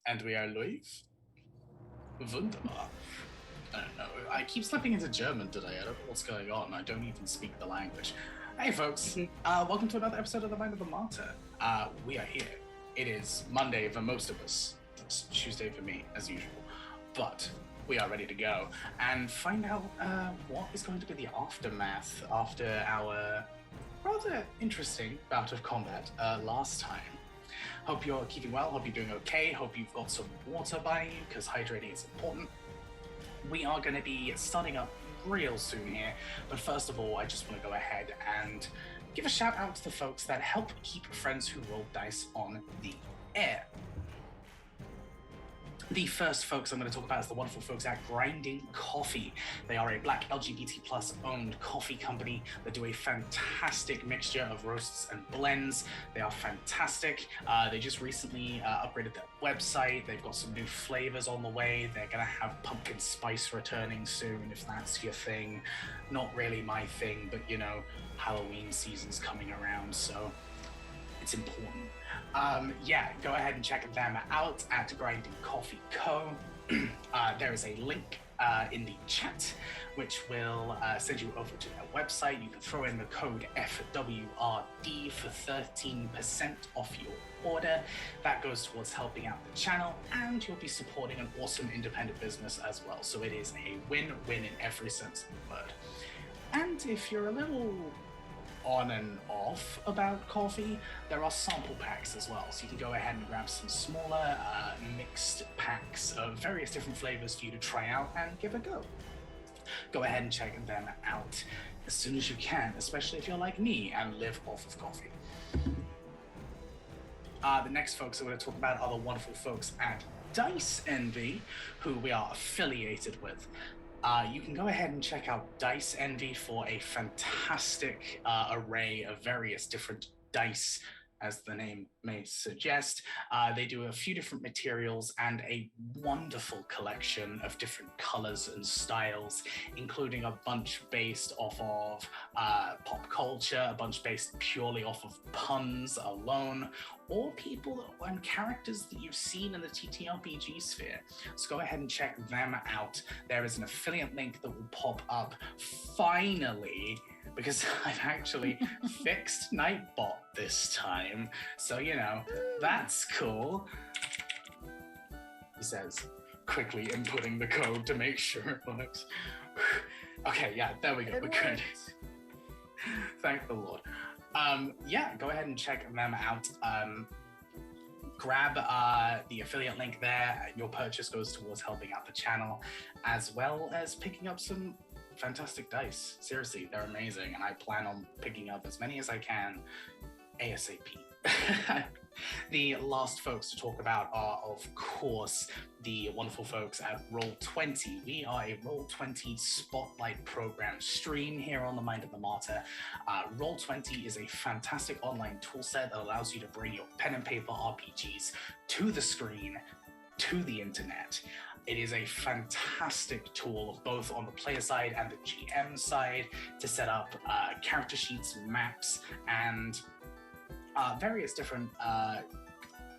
And we are live. Wunderbar. I don't know. I keep slipping into German today. I don't know what's going on. I don't even speak the language. Hey, folks. Welcome to another episode of The Mind of the Martyr. We are here. It is Monday for most of us. It's Tuesday for me, as usual. But we are ready to go and find out what is going to be the aftermath after our rather interesting bout of combat last time. Hope you're keeping well. Hope you're doing okay. Hope you've got some water by you because hydrating is important. We are going to be starting up real soon here, but first of all, I just want to go ahead and give a shout out to the folks that help keep Friends Who Roll Dice on the air. The first folks I'm going to talk about is the wonderful folks at Grinding Coffee. They are a Black LGBT plus owned coffee company that do a fantastic mixture of roasts and blends. They are fantastic. They just recently upgraded their website. They've got some new flavors on the way. They're going to have pumpkin spice returning soon, if that's your thing. Not really my thing, but you know, Halloween season's coming around, so it's important. Go ahead and check them out at Grinding Coffee Co. There is a link in the chat which will send you over to their website. You can throw in the code FWRD for 13% off your order. That goes towards helping out the channel, and you'll be supporting an awesome independent business as well. So it is a win-win in every sense of the word. And if you're a little on and off about coffee, there are sample packs as well, so you can go ahead and grab some smaller mixed packs of various different flavors for you to try out and give a go. Go ahead and check them out as soon as you can, especially if you're like me and live off of coffee. The next folks I'm going to talk about are the wonderful folks at Dice Envy, who we are affiliated with. You can go ahead and check out Dice Envy for a fantastic array of various different dice, as the name may suggest. They do a few different materials and a wonderful collection of different colors and styles, including a bunch based off of pop culture, a bunch based purely off of puns alone, or people and characters that you've seen in the TTRPG sphere. So go ahead and check them out. There is an affiliate link that will pop up finally, because I've actually fixed Nightbot this time. So, you know, that's cool. He says, quickly inputting the code to make sure it works. Okay, yeah, there we go. We're good. Thank the Lord. Go ahead and check them out. Grab the affiliate link there. Your purchase goes towards helping out the channel, as well as picking up some fantastic dice. Seriously, they're amazing, and I plan on picking up as many as I can ASAP. The last folks to talk about are, of course, the wonderful folks at Roll20. We are a Roll20 Spotlight program stream here on the Mind of the Martyr. Roll20 is a fantastic online toolset that allows you to bring your pen and paper RPGs to the screen, to the internet. It is a fantastic tool, both on the player side and the GM side, to set up character sheets, maps, and various different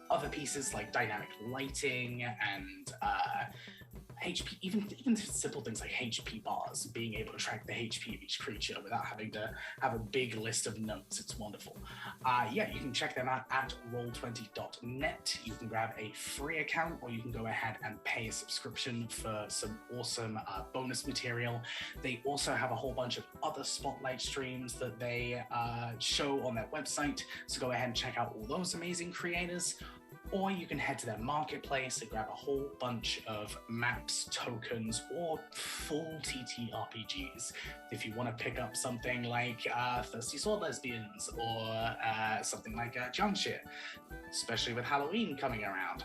other pieces like dynamic lighting and HP, even simple things like HP bars, being able to track the HP of each creature without having to have a big list of notes. It's wonderful. You can check them out at roll20.net. You can grab a free account, or you can go ahead and pay a subscription for some awesome bonus material. They also have a whole bunch of other Spotlight streams that they show on their website, so go ahead and check out all those amazing creators. Or you can head to their marketplace and grab a whole bunch of maps, tokens, or full TTRPGs. If you want to pick up something like Thirsty Sword Lesbians, or something like Junkship, especially with Halloween coming around,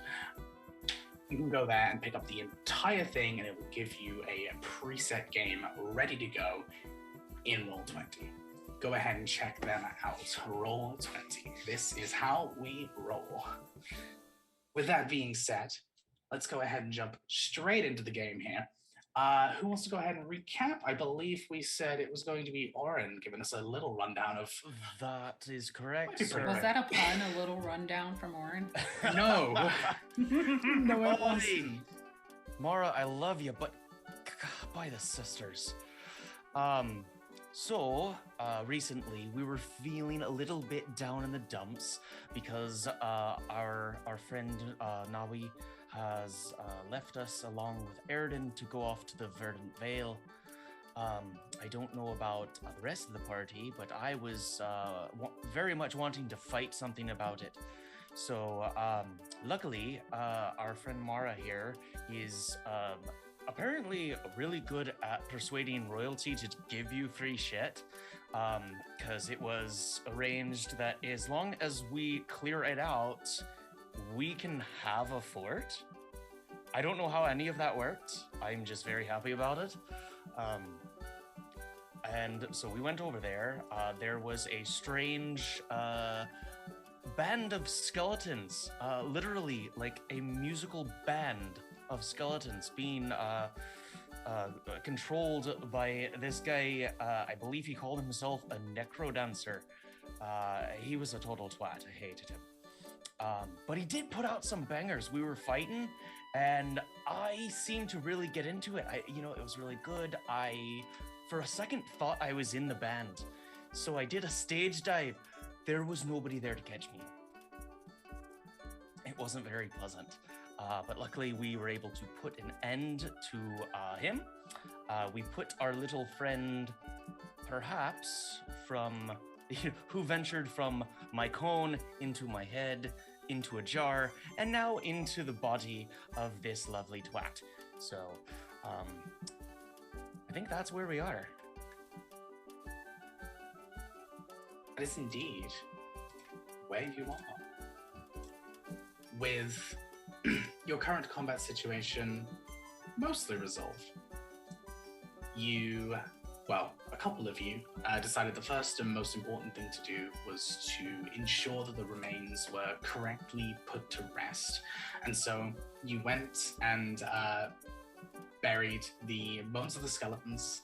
you can go there and pick up the entire thing, and it will give you a preset game ready to go in Roll20. Go ahead and check them out. Roll20. This is how we roll. With that being said, let's go ahead and jump straight into the game here. Who wants to go ahead and recap? I believe we said it was going to be Oren giving us a little rundown of. That is correct, Might be pretty sir. Was that a pun? A little rundown from Oren? No. No, it Oi! wasn't. Mara, I love you, but by the sisters. Recently we were feeling a little bit down in the dumps because our friend Nawi has left us along with Erden to go off to the Verdant Vale. I don't know about the rest of the party, but I was very much wanting to fight something about it. So luckily, our friend Mara here is apparently really good at persuading royalty to give you free shit, because it was arranged that as long as we clear it out, we can have a fort. I don't know how any of that worked. I'm just very happy about it. And so we went over there. There was a strange band of skeletons, literally like a musical band of skeletons being controlled by this guy. I believe he called himself a necrodancer. He was a total twat. I hated him. But he did put out some bangers. We were fighting, and I seemed to really get into it. It was really good. I, for a second, thought I was in the band. So I did a stage dive. There was nobody there to catch me. It wasn't very pleasant. But luckily we were able to put an end to him. We put our little friend, perhaps, who ventured from my cone into my head, into a jar, and now into the body of this lovely twat. So, I think that's where we are. That is indeed where you are. With your current combat situation mostly resolved, a couple of you decided the first and most important thing to do was to ensure that the remains were correctly put to rest. And so you went and buried the bones of the skeletons.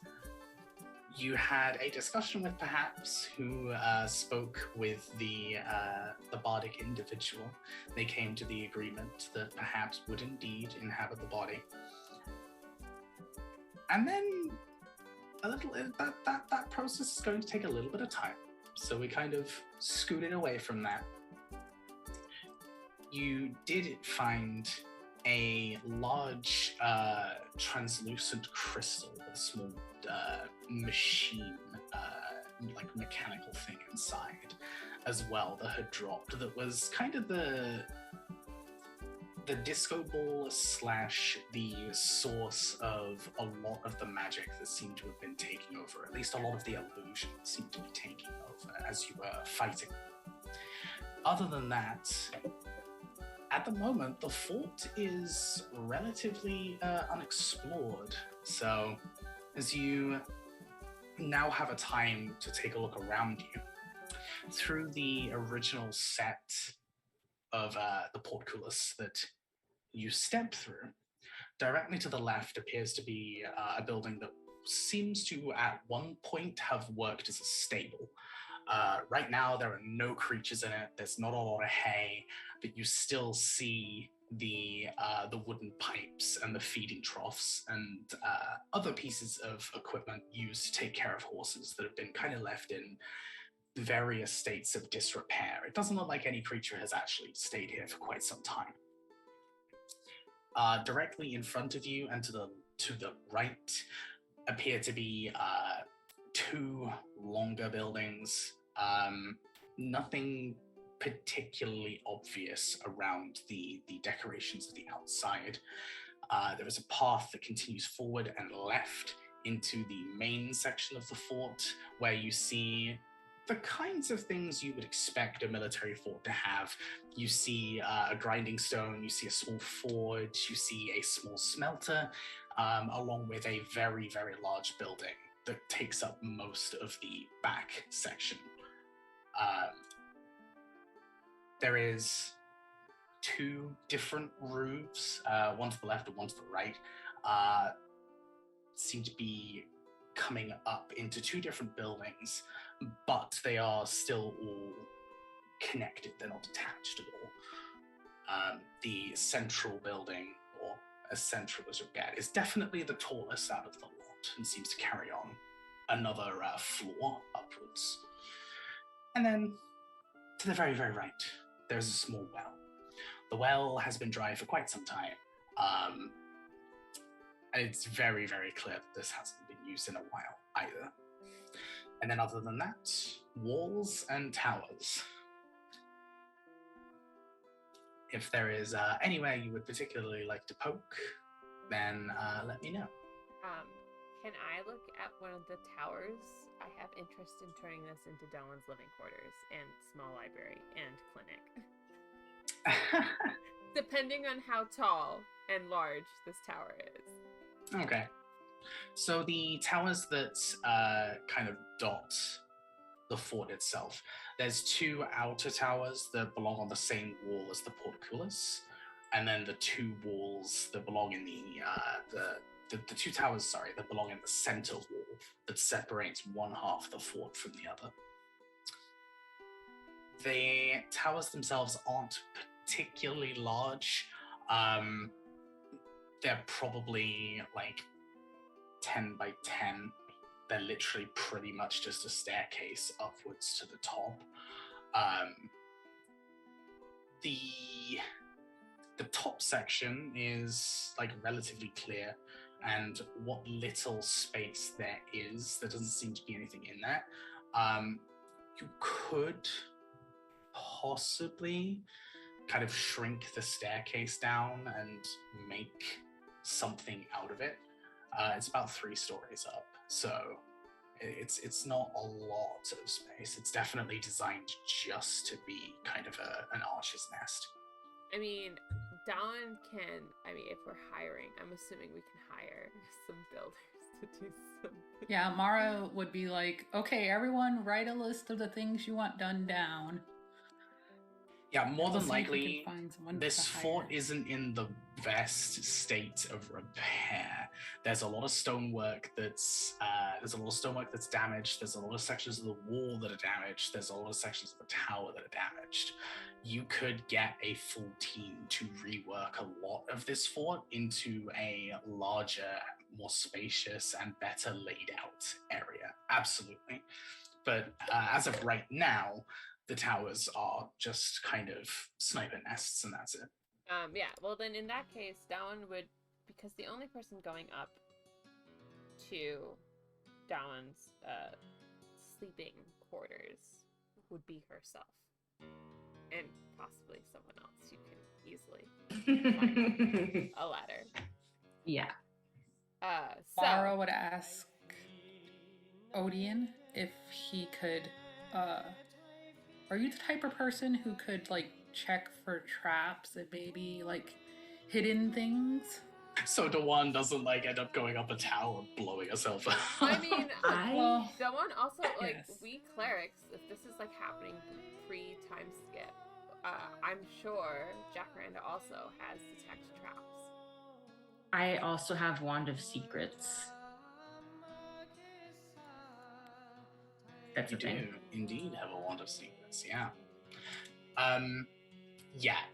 You had a discussion with perhaps who spoke with the bardic individual. They came to the agreement that perhaps would indeed inhabit the body. And then that process is going to take a little bit of time. So we kind of scooted away from that. You did find a large translucent crystal with a small machine, like mechanical thing inside as well that had dropped, that was kind of the disco ball / the source of a lot of the magic that seemed to have been taking over. At least a lot of the illusion seemed to be taking over as you were fighting. Other than that, at the moment, the fort is relatively unexplored. So as you now have a time to take a look around you, through the original set of the portcullis that you step through, directly to the left appears to be a building that seems to at one point have worked as a stable. Right now there are no creatures in it, there's not a lot of hay, but you still see the wooden pipes and the feeding troughs and other pieces of equipment used to take care of horses that have been kind of left in various states of disrepair. It doesn't look like any creature has actually stayed here for quite some time. Directly in front of you and to the right appear to be two longer buildings. Nothing particularly obvious around the decorations of the outside. There is a path that continues forward and left into the main section of the fort, where you see the kinds of things you would expect a military fort to have. You see a grinding stone, you see a small forge, you see a small smelter, along with a very, very large building that takes up most of the back section. There is two different roofs, one to the left and one to the right. seem to be coming up into two different buildings, but they are still all connected. They're not detached at all. The central building, or as central as you'll get, is definitely the tallest out of the lot and seems to carry on another floor upwards. And then to the very, very right, there's a small well. The well has been dry for quite some time. And it's very, very clear that this hasn't been used in a while either. And then other than that, walls and towers. If there is anywhere you would particularly like to poke, then let me know. Can I look at one of the towers? I have interest in turning this into Dylan's living quarters and small library and clinic. Depending on how tall and large this tower is. Okay. So the towers that kind of dot the fort itself, there's two outer towers that belong on the same wall as the portcullis, and then the two walls that belong in the two towers, that belong in the center wall that separates one half of the fort from the other. The towers themselves aren't particularly large. They're probably like 10 by 10. They're literally pretty much just a staircase upwards to the top. The top section is like relatively clear, and what little space there doesn't seem to be anything in there. You could possibly kind of shrink the staircase down and make something out of it. It's about 3 stories up, so it's not a lot of space. It's definitely designed just to be kind of an archer's nest. I mean, Dawn can, if we're hiring, I'm assuming we can hire some builders to do something. Yeah, Mara would be like, okay, everyone write a list of the things you want done down. Yeah, more than likely, this fort isn't in the best state of repair. There's a lot of stonework that's damaged. There's a lot of sections of the wall that are damaged. There's a lot of sections of the tower that are damaged. You could get a full team to rework a lot of this fort into a larger, more spacious, and better laid out area. Absolutely. But as of right now, the towers are just kind of sniper nests, and that's it. Yeah, well then in that case, Dawn would, because the only person going up to Dawn's sleeping quarters would be herself. And possibly someone else who can easily climb a ladder. Yeah. Mara would ask Odian if he could, are you the type of person who could, like, check for traps and maybe, like, hidden things? So Dawn doesn't, like, end up going up a tower and blowing herself up. I mean, Dawn also, like, yes. We clerics, if this is, like, happening pre-time skip, I'm sure Jacaranda also has detect traps. I also have Wand of Secrets. That's You a thing. do indeed have a Wand of Secrets, yeah.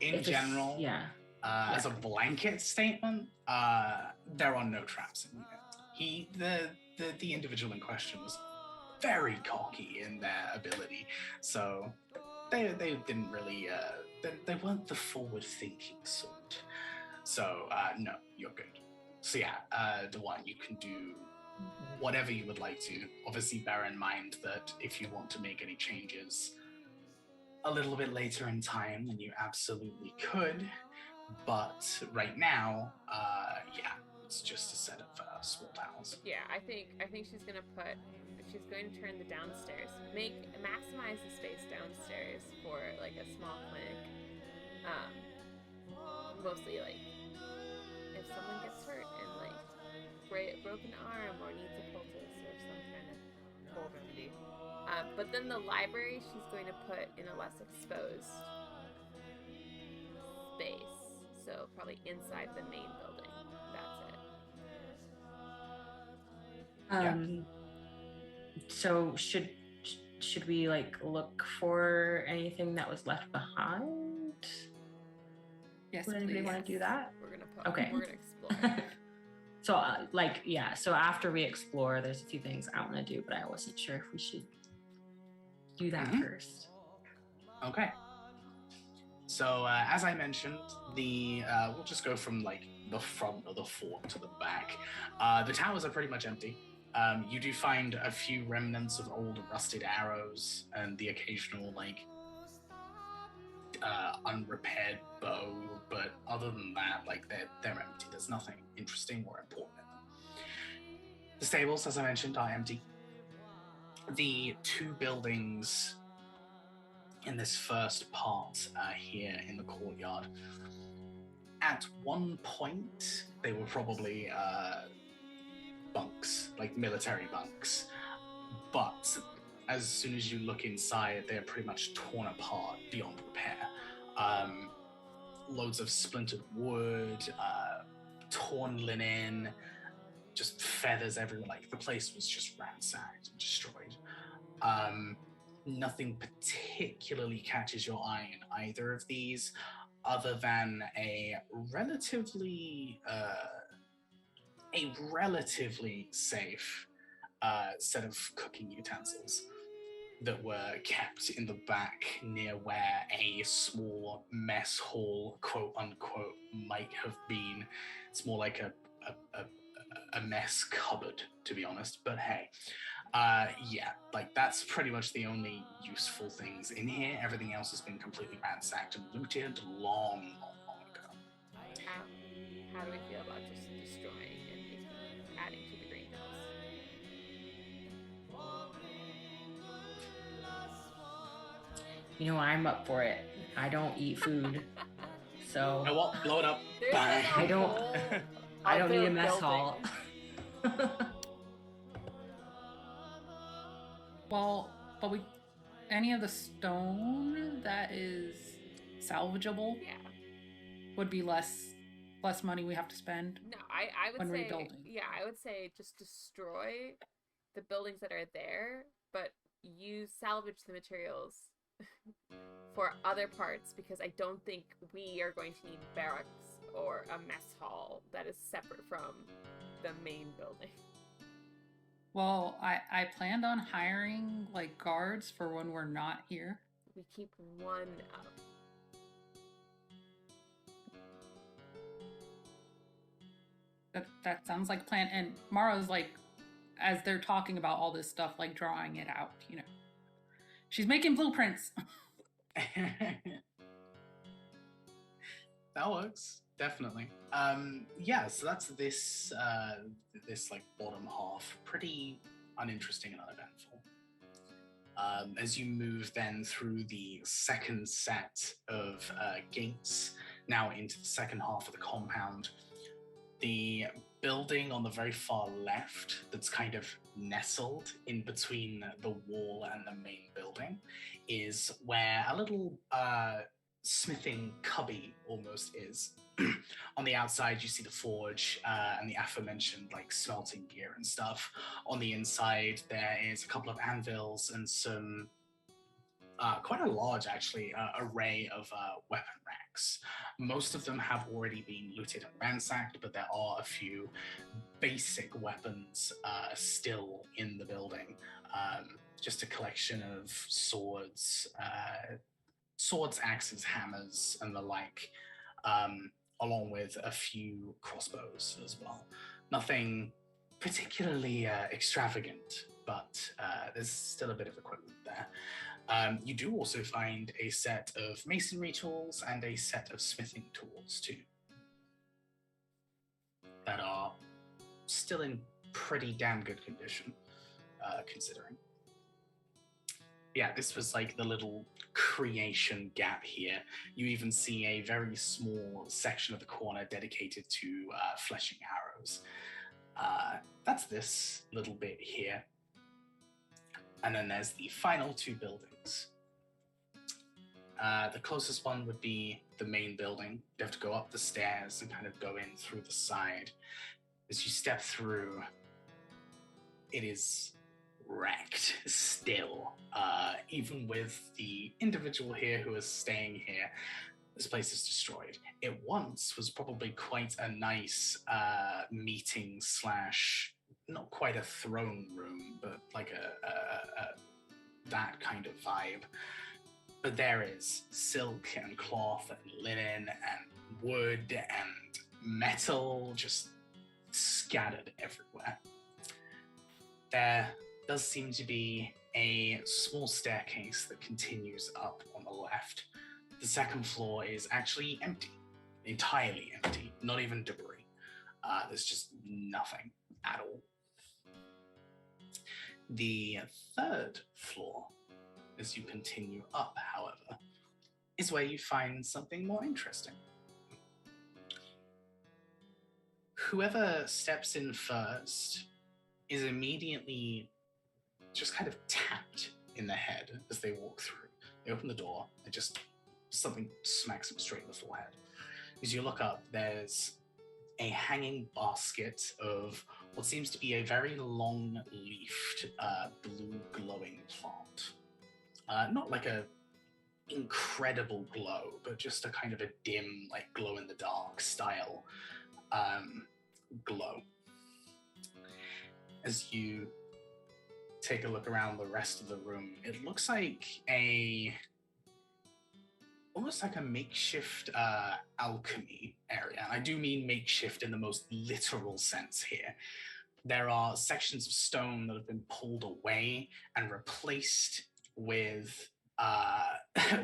In general, as a blanket statement, there are no traps in here. The individual in question was very cocky in their ability, so they didn't really they weren't the forward-thinking sort. So no, you're good. So Dawn, you can do whatever you would like to. Obviously, bear in mind that if you want to make any changes a little bit later in time, then you absolutely could. But right now, it's just a set of small towels. Yeah, I think she's going to turn the downstairs, maximize the space downstairs for like a small clinic. Mostly like if someone gets hurt and like broken arm or needs a poultice or some kind of cold remedy. But then the library she's going to put in a less exposed space. So probably inside the main building. That's it. So should we like look for anything that was left behind? Yes, Would anybody want to do that? We're gonna Okay. We're gonna explore. So so after we explore, there's a few things I want to do, but I wasn't sure if we should do that first. Okay. So as I mentioned, we'll just go from like the front of the fort to the back. The towers are pretty much empty. You do find a few remnants of old rusted arrows and the occasional like unrepaired bow, but other than that, like they're empty. There's nothing interesting or important in them. The stables, as I mentioned, are empty. The two buildings in this first part here in the courtyard, at one point they were probably bunks, like military bunks, but as soon as you look inside, they're pretty much torn apart beyond repair. Loads of splintered wood, torn linen, just feathers everywhere. Like the place was just ransacked and destroyed. Nothing particularly catches your eye in either of these, other than a relatively safe set of cooking utensils that were kept in the back near where a small mess hall, quote unquote, might have been. It's more like a mess cupboard, to be honest, but hey. Like that's pretty much the only useful things in here. Everything else has been completely ransacked and looted long ago. How do we feel about just destroying and adding to the greenhouse? I'm up for it. I don't eat food, so I won't blow it up. Bye. I don't need a mess hall. Well, but any of the stone that is salvageable, would be less money we have to spend. No, I would say rebuilding. Yeah, I would say just destroy the buildings that are there, but salvage the materials for other parts, because I don't think we are going to need barracks or a mess hall that is separate from the main building. Well, I planned on hiring like guards for when we're not here. We keep one up. That sounds like a plan. And Mara's like, as they're talking about all this stuff, like drawing it out, she's making blueprints. That works, definitely. So that's this like bottom half, pretty uninteresting and uneventful. As you move then through the second set of gates, now into the second half of the compound, the building on the very far left that's kind of nestled in between the wall and the main building is where a little smithing cubby almost is. On the outside, you see the forge and the aforementioned like smelting gear and stuff. On the inside, there is a couple of anvils and some quite a large, actually, array of weapon racks. Most of them have already been looted and ransacked, but there are a few basic weapons still in the building. Just a collection of swords, axes, hammers, and the like, along with a few crossbows as well. Nothing particularly extravagant, but there's still a bit of equipment there. You do also find a set of masonry tools and a set of smithing tools too, that are still in pretty damn good condition, considering. Yeah, this was like the little creation gap here. You even see a very small section of the corner dedicated to fleshing arrows. That's this little bit here. And then there's the final two buildings. The closest one would be the main building. You have to go up the stairs and kind of go in through the side. As you step through, it is wrecked still. Even with the individual here who is staying here, this place is destroyed. It once was probably quite a nice meeting slash, not quite a throne room, but like a that kind of vibe. But there is silk and cloth and linen and wood and metal just scattered everywhere. There does seem to be a small staircase that continues up on the left. The second floor is actually empty, entirely empty, not even debris. There's just nothing at all. The third floor, as you continue up, however, is where you find something more interesting. Whoever steps in first is immediately just kind of tapped in the head as they walk through. They open the door, and just something smacks them straight in the forehead. As you look up, there's a hanging basket of what seems to be a very long-leafed, blue glowing plant. Not like a incredible glow, but just a kind of a dim, like glow-in-the-dark style glow. As you take a look around the rest of the room, it looks like almost like a makeshift alchemy area. And I do mean makeshift in the most literal sense here. There are sections of stone that have been pulled away and replaced with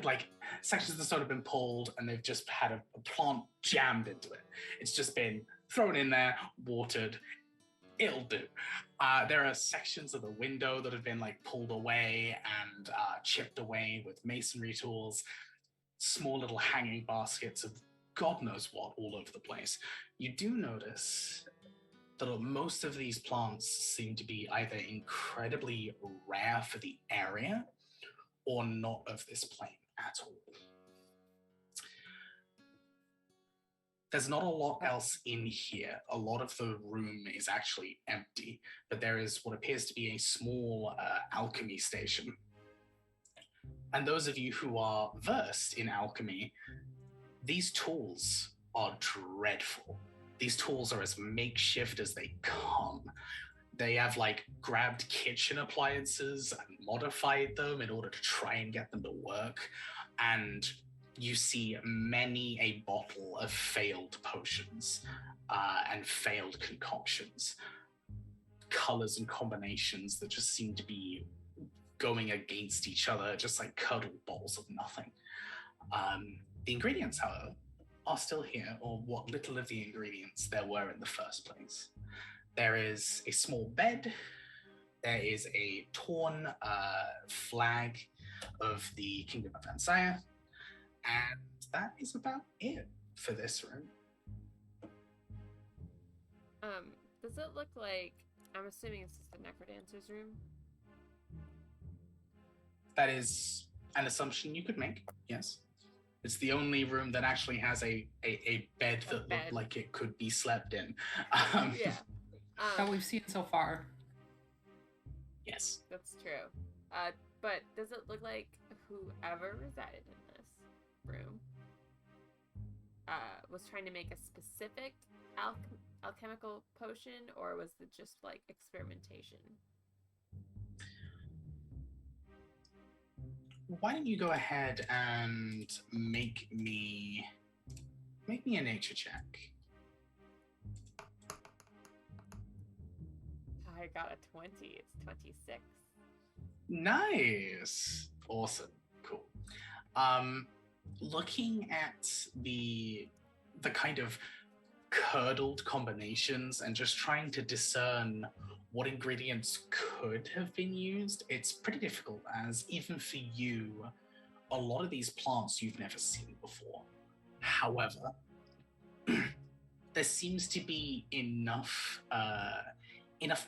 like sections of the stone have been pulled and they've just had a plant jammed into it. It's just been thrown in there, watered. It'll do. There are sections of the window that have been like pulled away and chipped away with masonry tools. Small little hanging baskets of God knows what all over the place. You do notice that most of these plants seem to be either incredibly rare for the area or not of this plane at all. There's not a lot else in here. A lot of the room is actually empty, but there is what appears to be a small alchemy station. And those of you who are versed in alchemy, these tools are dreadful. These tools are as makeshift as they come. They have like grabbed kitchen appliances and modified them in order to try and get them to work. And you see many a bottle of failed potions and failed concoctions. Colors and combinations that just seem to be going against each other, just like curdled balls of nothing. The ingredients, however, are still here, or what little of the ingredients there were in the first place. There is a small bed. There is a torn flag of the Kingdom of Ansaya. And that is about it for this room. Does it look like, I'm assuming it's just the Necrodancer's room? That is an assumption you could make, yes. It's the only room that actually has a bed that looked like it could be slept in. Yeah. That we've seen so far. Yes. That's true. But does it look like whoever resided in this room was trying to make a specific alchemical potion, or was it just like experimentation? Why don't you go ahead and make me a nature check? I got a 20. It's 26. Nice. Awesome. Cool. Looking at the kind of curdled combinations and just trying to discern what ingredients could have been used, it's pretty difficult, as even for you, a lot of these plants you've never seen before. However, there seems to be enough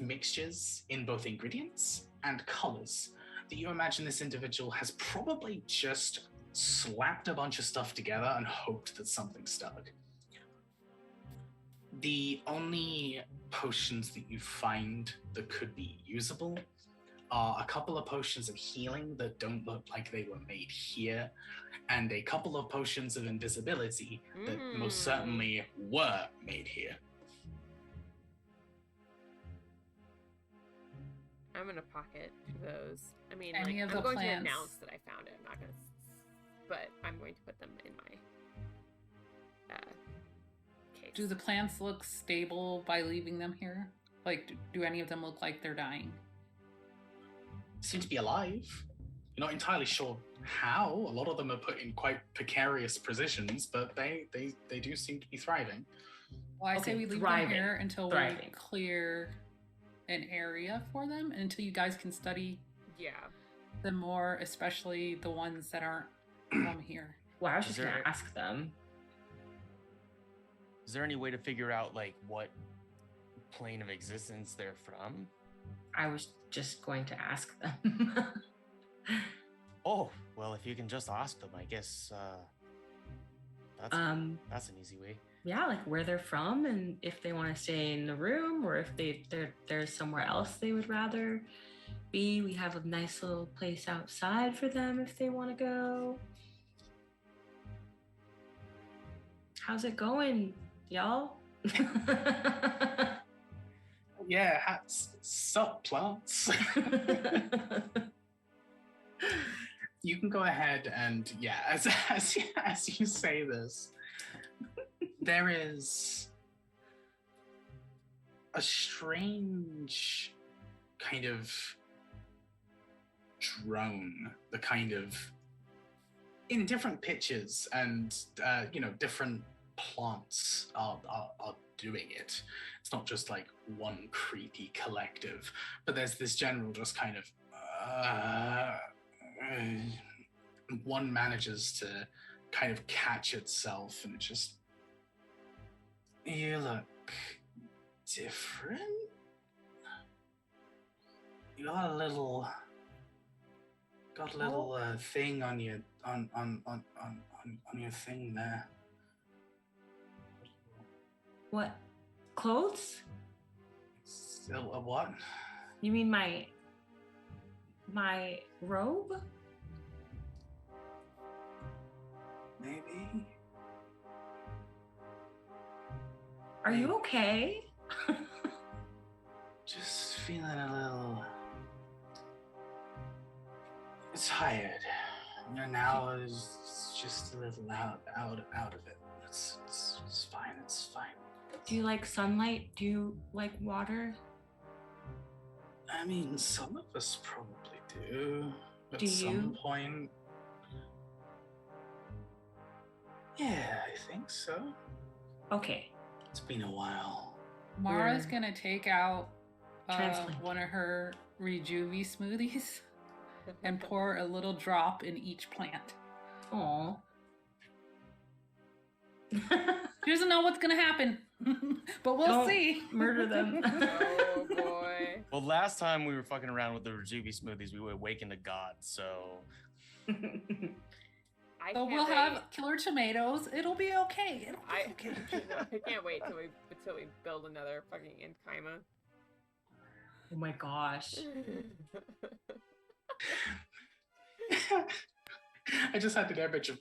mixtures in both ingredients and colors that you imagine this individual has probably just slapped a bunch of stuff together and hoped that something stuck. The only potions that you find that could be usable are a couple of potions of healing that don't look like they were made here, and a couple of potions of invisibility that most certainly were made here. I'm gonna pocket those. I mean, Any like, of I'm the going to plants? announce that I found it. I'm not gonna, but I'm going to put them in my case. Do the plants look stable by leaving them here? Like, do any of them look like they're dying? Seem to be alive. You're not entirely sure how. A lot of them are put in quite precarious positions, but they do seem to be thriving. Well, I say we leave them here until we Thriving. clear an area for them, and until you guys can study Yeah. them more, especially the ones that aren't from here. Well, I was Is just gonna there- ask them. Is there any way to figure out like what plane of existence they're from? I was just going to ask them. Oh, well, if you can just ask them, I guess that's an easy way. Yeah, like where they're from and if they want to stay in the room or if there's somewhere else they would rather be. We have a nice little place outside for them if they want to go. How's it going, y'all? Yeah, hats, sup, plants. You can go ahead and, yeah, as you say this, there is a strange kind of drone, the kind of, in different pitches and, different plants are doing it. It's not just like one creepy collective, but there's this general just kind of, one manages to kind of catch itself and just, you look different. You got a little thing on your on your thing there. What? Clothes? A what? You mean my robe? Maybe. Are you okay? Just feeling a little tired. Now is just a little out of it. It's fine. It's fine. Do you like sunlight? Do you like water? I mean, some of us probably do. At Do some you? point. Yeah, I think so. Okay. It's been a while. Mara's Yeah. gonna take out Translate. one of her Rejuvie smoothies and pour a little drop in each plant. Aw. She doesn't know what's gonna happen, but we'll Don't see. murder them. Oh boy. Well, last time we were fucking around with the Rejuvie smoothies, we were awakened to God, so I So can't we'll wait. have killer tomatoes. It'll be okay. It'll be I okay. I can't wait till we build another fucking Inkaima. Oh my gosh. I just had an image in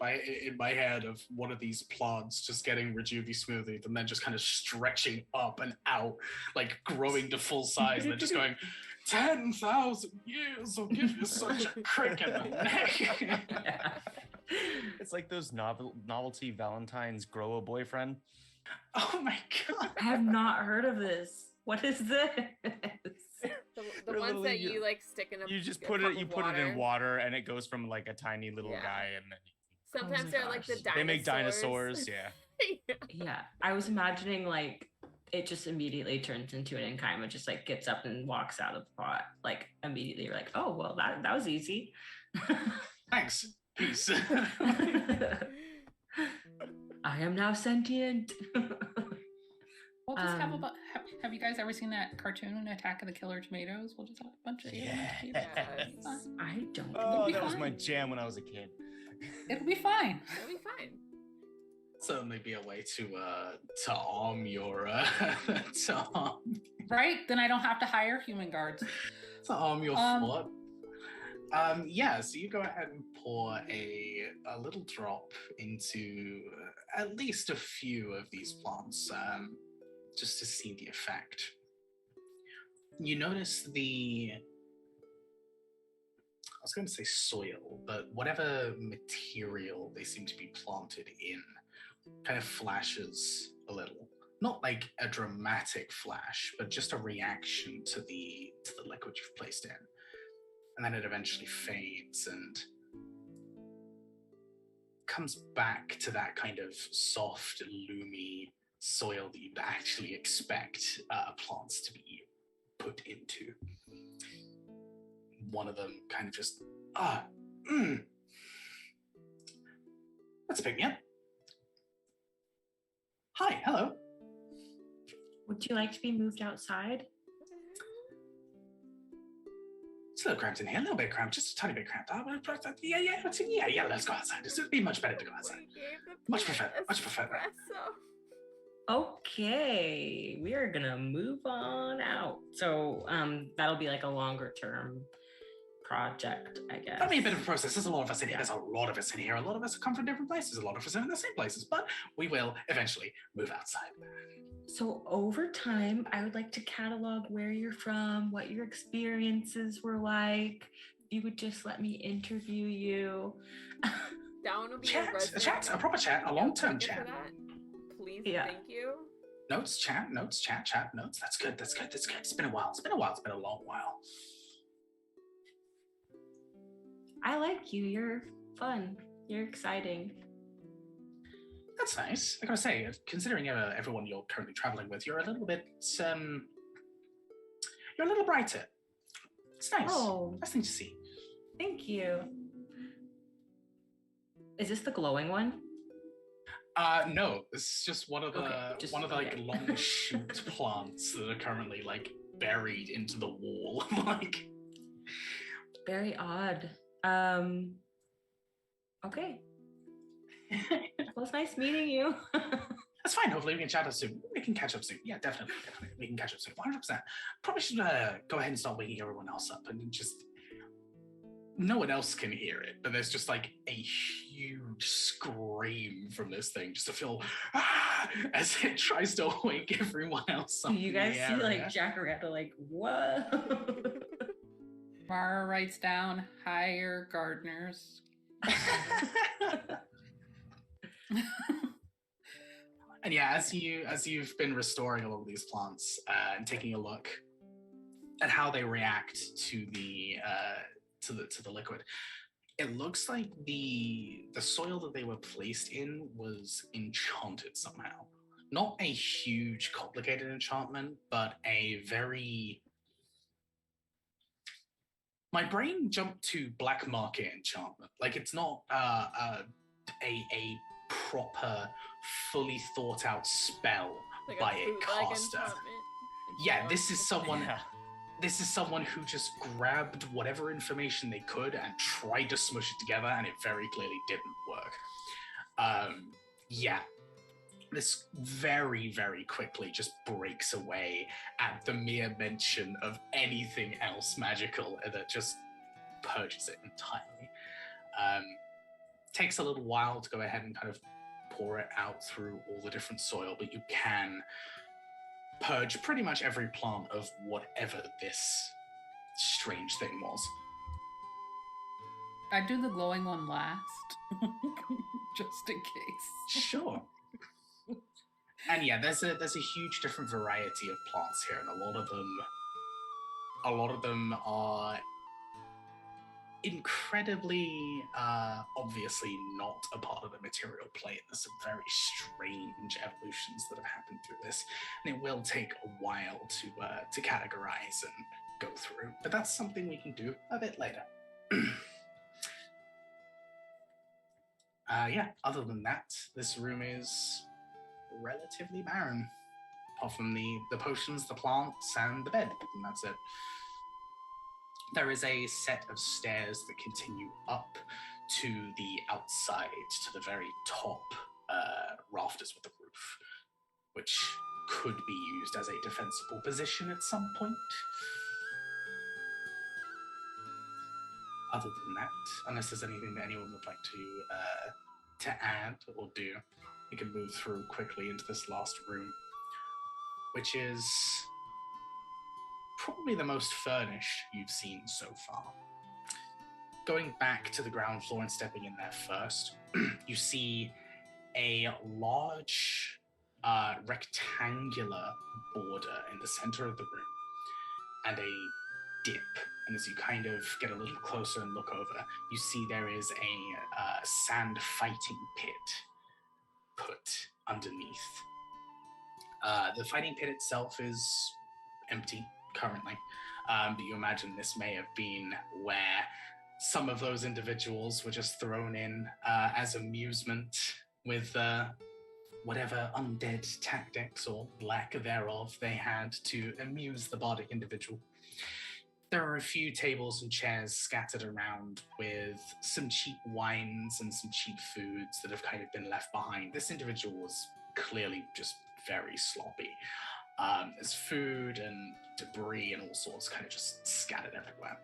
my head of one of these plants just getting Rejuvie smoothied and then just kind of stretching up and out, like growing to full size, and then just going, 10,000 years will give you such a crick in the neck. Yeah. it's like those novelty Valentine's grow a boyfriend. Oh my god. I have not heard of this. What is this? The Or ones literally that you you- like stick in a You just a put cup it of put it in water, and it goes from like a tiny little Yeah. guy, and then Sometimes my they're like the gosh. dinosaurs. they make dinosaurs. Yeah. Yeah, I was imagining like it just immediately turns into an Enkaima, just like gets up and walks out of the pot, like immediately. You're like, oh well, that was easy. Thanks. Peace. I am now sentient. We'll just have Um, have you guys ever seen that cartoon, Attack of the Killer Tomatoes? We'll just have a bunch of alien tomatoes. Yes. I don't. Oh, be that was fine. my jam when I was a kid. It'll be fine. It'll be fine. certainly be a way to arm your to arm Right? Then I don't have to hire human guards. to arm your fort. Yeah, so you go ahead and pour a little drop into at least a few of these plants, just to see the effect. You notice I was going to say soil, but whatever material they seem to be planted in kind of flashes a little. Not like a dramatic flash, but just a reaction to the liquid you've placed in. And then it eventually fades and comes back to that kind of soft, loomy soil that you'd actually expect plants to be put into. One of them kind of just, Let's pick me up. Hi, hello. Would you like to be moved outside? It's a little cramped in here, a little bit cramped, just a tiny bit cramped. Yeah, let's go outside. This would be much better to go outside. Much prefer. Okay, we are gonna move on out. So that'll be like a longer term project, I guess. That'll be a bit of a process. There's a lot of us in here. There's a lot of us in here. A lot of us come from different places. A lot of us are in the same places, but we will eventually move outside. So over time, I would like to catalog where you're from, what your experiences were like. If you would just let me interview you. Down will be a proper chat, a long-term chat. Please, thank you. Notes, chat, notes. That's good. It's been a while. It's been a long while. I like you. You're fun. You're exciting. That's nice. I gotta say, considering everyone you're currently traveling with, you're a little bit, you're a little brighter. It's nice. Oh, Nice thing to see. Thank you. Is this the glowing one? No. This is just one of the like long shoot plants that are currently like buried into the wall. Like, very odd. Okay. Well, it's nice meeting you. That's fine. Hopefully we can chat up soon. We can catch up soon. Yeah, definitely. We can catch up soon. 100%. Probably should go ahead and start waking everyone else up and just... No one else can hear it, but there's just like a huge scream from this thing just to feel as it tries to wake everyone else up. You guys see like Jacaranda like, whoa. Mara writes down, hire gardeners. And yeah, as you've been restoring a lot of these plants and taking a look at how they react to the liquid, it looks like the soil that they were placed in was enchanted somehow. Not a huge, complicated enchantment, but a very... My brain jumped to black market enchantment. Like, it's not a proper, fully thought out spell like by a caster. Yeah, this is someone. Yeah. This is someone who just grabbed whatever information they could and tried to smush it together, and it very clearly didn't work. Yeah. This very, very quickly just breaks away at the mere mention of anything else magical that just purges it entirely. Takes a little while to go ahead and kind of pour it out through all the different soil, but you can purge pretty much every plant of whatever this strange thing was. I do the glowing one last, just in case. Sure. And yeah, there's a huge different variety of plants here, and a lot of them are incredibly obviously not a part of the material plane. There's some very strange evolutions that have happened through this, and it will take a while to categorize and go through. But that's something we can do a bit later. Yeah, other than that, this room is relatively barren, apart from the potions, the plants, and the bed, and that's it. There is a set of stairs that continue up to the outside, to the very top rafters with a roof, which could be used as a defensible position at some point. Other than that, unless there's anything that anyone would like to add or do, we can move through quickly into this last room, which is probably the most furnished you've seen so far. Going back to the ground floor and stepping in there first, you see a large rectangular border in the center of the room and a dip. And as you kind of get a little closer and look over, you see there is a sand fighting pit put underneath. The fighting pit itself is empty currently, but you imagine this may have been where some of those individuals were just thrown in as amusement with whatever undead tactics or lack thereof they had to amuse the bardic individual. There are a few tables and chairs scattered around with some cheap wines and some cheap foods that have kind of been left behind. This individual was clearly just very sloppy. There's food and debris and all sorts kind of just scattered everywhere.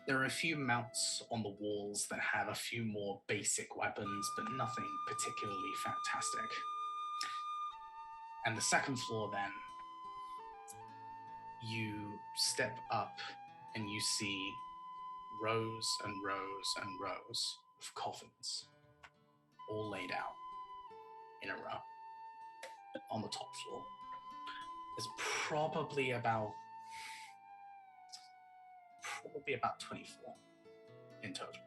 There are a few mounts on the walls that have a few more basic weapons, but nothing particularly fantastic. And the second floor then, you step up and you see rows and rows and rows of coffins, all laid out in a row on the top floor. There's probably about 24 in total.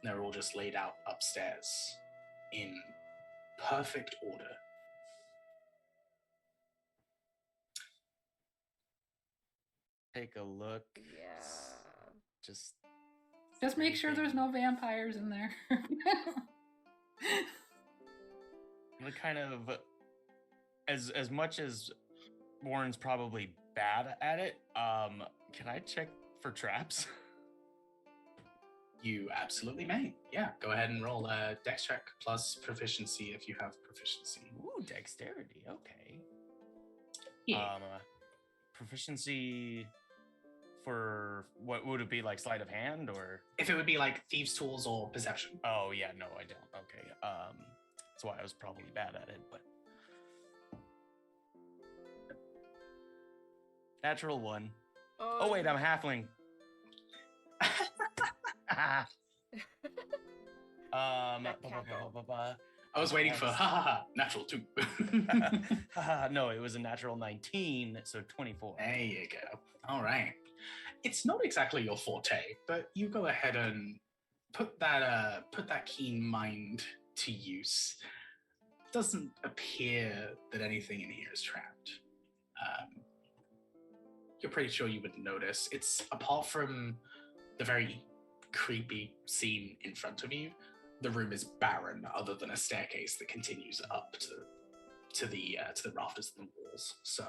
They're all just laid out upstairs in perfect order. Take a look. Yeah. Just make sure there's no vampires in there. the kind of as much as Warren's probably bad at it, can I check for traps? You absolutely may. Yeah, go ahead and roll a dex check plus proficiency if you have proficiency. Ooh, dexterity. Okay. Yeah. Proficiency for what would it be, like sleight of hand or? If it would be like thieves' tools or perception. Oh yeah, no, I don't. Okay. That's why I was probably bad at it, but natural 1. Oh wait, I'm halfling. I was waiting for natural 2. No, it was a natural 19, so 24. There you go. All right. It's not exactly your forte, but you go ahead and put that keen mind to use. It doesn't appear that anything in here is trapped. You're pretty sure you would notice. It's apart from the very creepy scene in front of you, the room is barren other than a staircase that continues up to the rafters and the walls. So,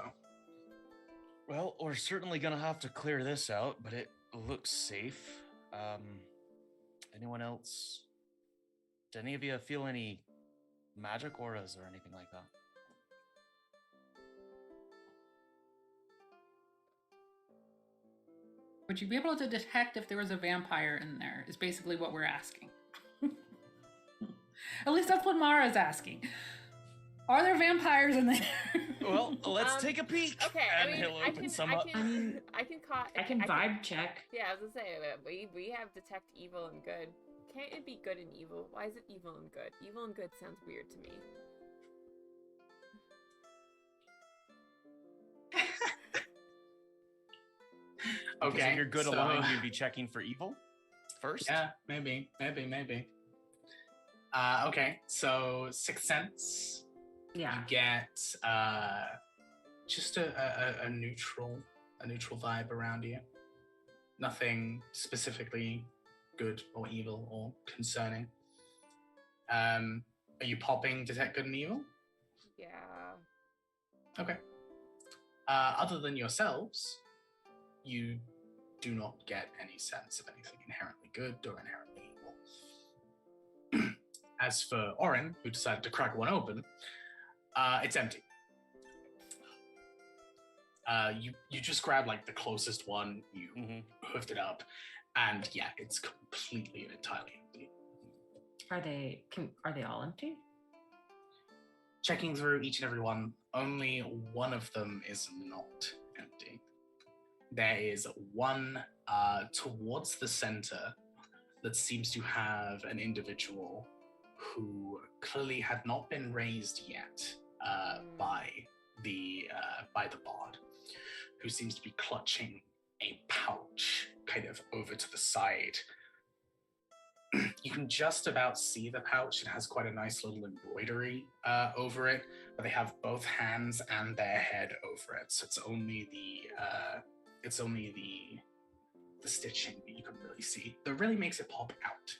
well, we're certainly gonna have to clear this out, but it looks safe. Anyone else? Do any of you feel any magic auras or anything like that? Would you be able to detect if there was a vampire in there, is basically what we're asking. At least that's what Mara's asking. Are there vampires in there? Well, let's take a peek. Okay, and he'll open some up. I can vibe check. Yeah, I was gonna say we have detect evil and good. Can't it be good and evil? Why is it evil and good? Evil and good sounds weird to me. Okay, if you're good alone, you'd be checking for evil first. Yeah, maybe. Okay, so Sixth Sense. Yeah. You get just a neutral vibe around you. Nothing specifically good or evil or concerning. Are you popping detect good and evil? Yeah. Okay. Other than yourselves, you do not get any sense of anything inherently good or inherently evil. As for Oren, who decided to crack one open, it's empty. You just grab like the closest one, you hoofed it up, and yeah, it's completely and entirely empty. Are they all empty? Checking through each and every one, only one of them is not empty. There is one towards the center that seems to have an individual who clearly had not been raised yet by the bard, who seems to be clutching a pouch kind of over to the side. You can just about see the pouch. It has quite a nice little embroidery over it, but they have both hands and their head over it, so it's only the stitching that you can really see that really makes it pop out.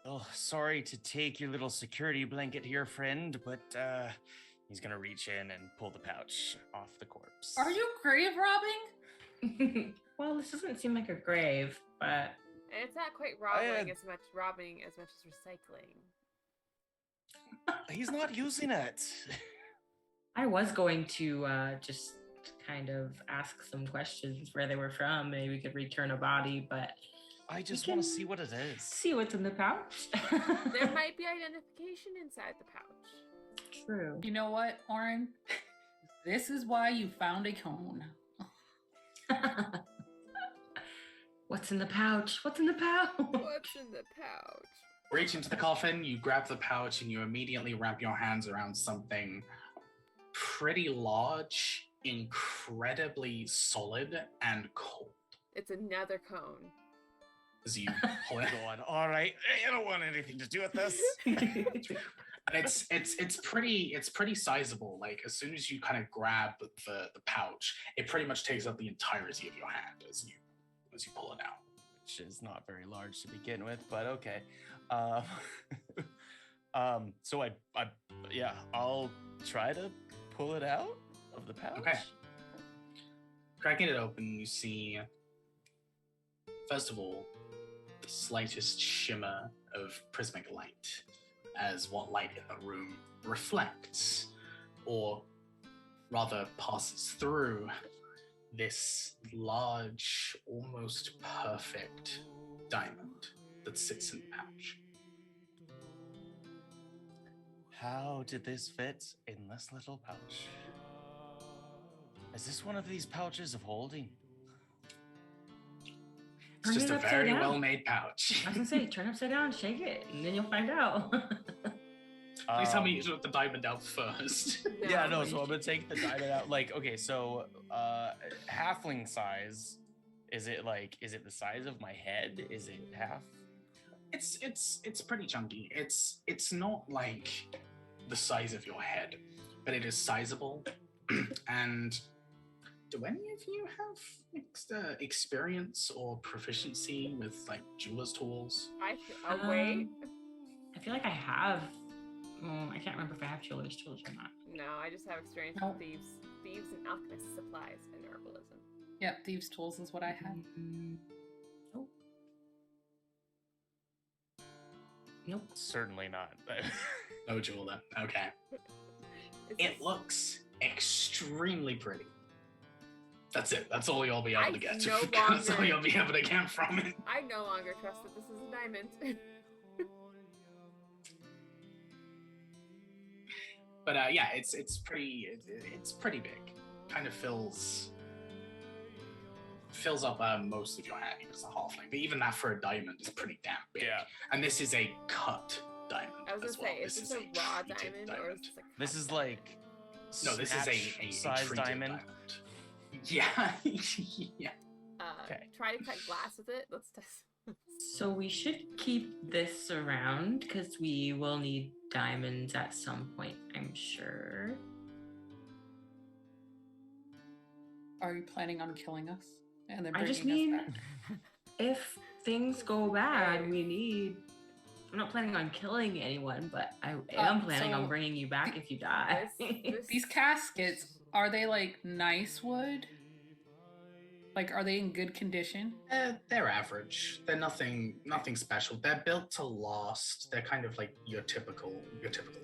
Oh, sorry to take your little security blanket here, friend, but he's gonna reach in and pull the pouch off the corpse. Are you grave robbing? Well, this doesn't seem like a grave, but And it's not quite robbing as much as recycling. He's not using it. I was going to just kind of ask some questions where they were from. Maybe we could return a body, but I just want to see what it is. See what's in the pouch. There might be identification inside the pouch. True. You know what, Oren? This is why you found a cone. What's in the pouch? What's in the pouch? What's in the pouch? Reach into the coffin, you grab the pouch, and you immediately wrap your hands around something pretty large, incredibly solid, and cold. It's another cone. As you pull it. Going, all right, I don't want anything to do with this. And it's pretty sizable. Like as soon as you kind of grab the pouch, it pretty much takes up the entirety of your hand as you pull it out. Which is not very large to begin with, but okay. So I'll try to pull it out of the pouch. Okay. Cracking it open, you see, first of all, the slightest shimmer of prismatic light as what light in the room reflects, or rather passes through this large, almost perfect diamond that sits in the pouch. How did this fit in this little pouch? Is this one of these pouches of holding? It's just a very well-made pouch. I was gonna say, turn upside down, shake it, and then you'll find out. Please tell me you took the diamond out first. No, so I'm gonna take the diamond out. Like, okay, so halfling size, is it the size of my head? Is it half? It's pretty chunky. It's not like the size of your head, but it is sizable. And do any of you have experience or proficiency with like jeweler's tools? Wait. I feel like I have. I can't remember if I have jeweler's tools or not. No, I just have experience with thieves and alchemist supplies and herbalism. Yep, thieves' tools is what I had. Nope. Nope. Certainly not. No jeweler. Okay. It looks extremely pretty. That's it. That's all you'll be able to get. That's all you'll be able to get from it. I no longer trust that this is a diamond. But yeah, it's pretty big. Kind of fills up most of your hand because it's a halfling. But even that for a diamond is pretty damn big. Yeah. And this is a cut diamond. I was gonna say, is this a raw diamond or is this like? This is like. No, this is a size diamond. Yeah. Yeah. Okay. Try to cut glass with it. Let's test. So we should keep this around because we will need diamonds at some point, I'm sure. Are you planning on killing us? And then I just bringing us mean, back? if things go bad, we need. I'm not planning on killing anyone, but I am planning on bringing you back if you die. These caskets, are they like nice wood? Like, are they in good condition? They're average. They're nothing special. They're built to last. They're kind of like your typical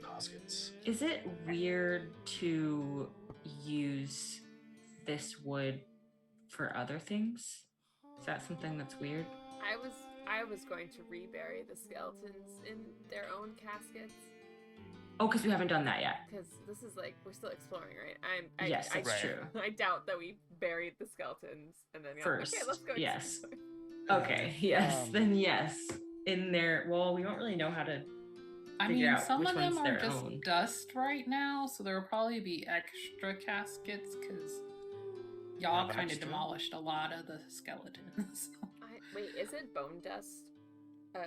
caskets. Is it weird to use this wood for other things? Is that something that's weird? I was going to rebury the skeletons in their own caskets. Oh, because we haven't done that yet. Because this is like, we're still exploring, right? Yes, that's true. I doubt that we buried the skeletons and then first. Okay, let's go. Yes. Okay. Yes. Then yes. In there. Well, we don't really know how to. I mean, some of them are just dust right now, so there will probably be extra caskets because y'all kind of demolished a lot of the skeletons. Wait, isn't bone dust a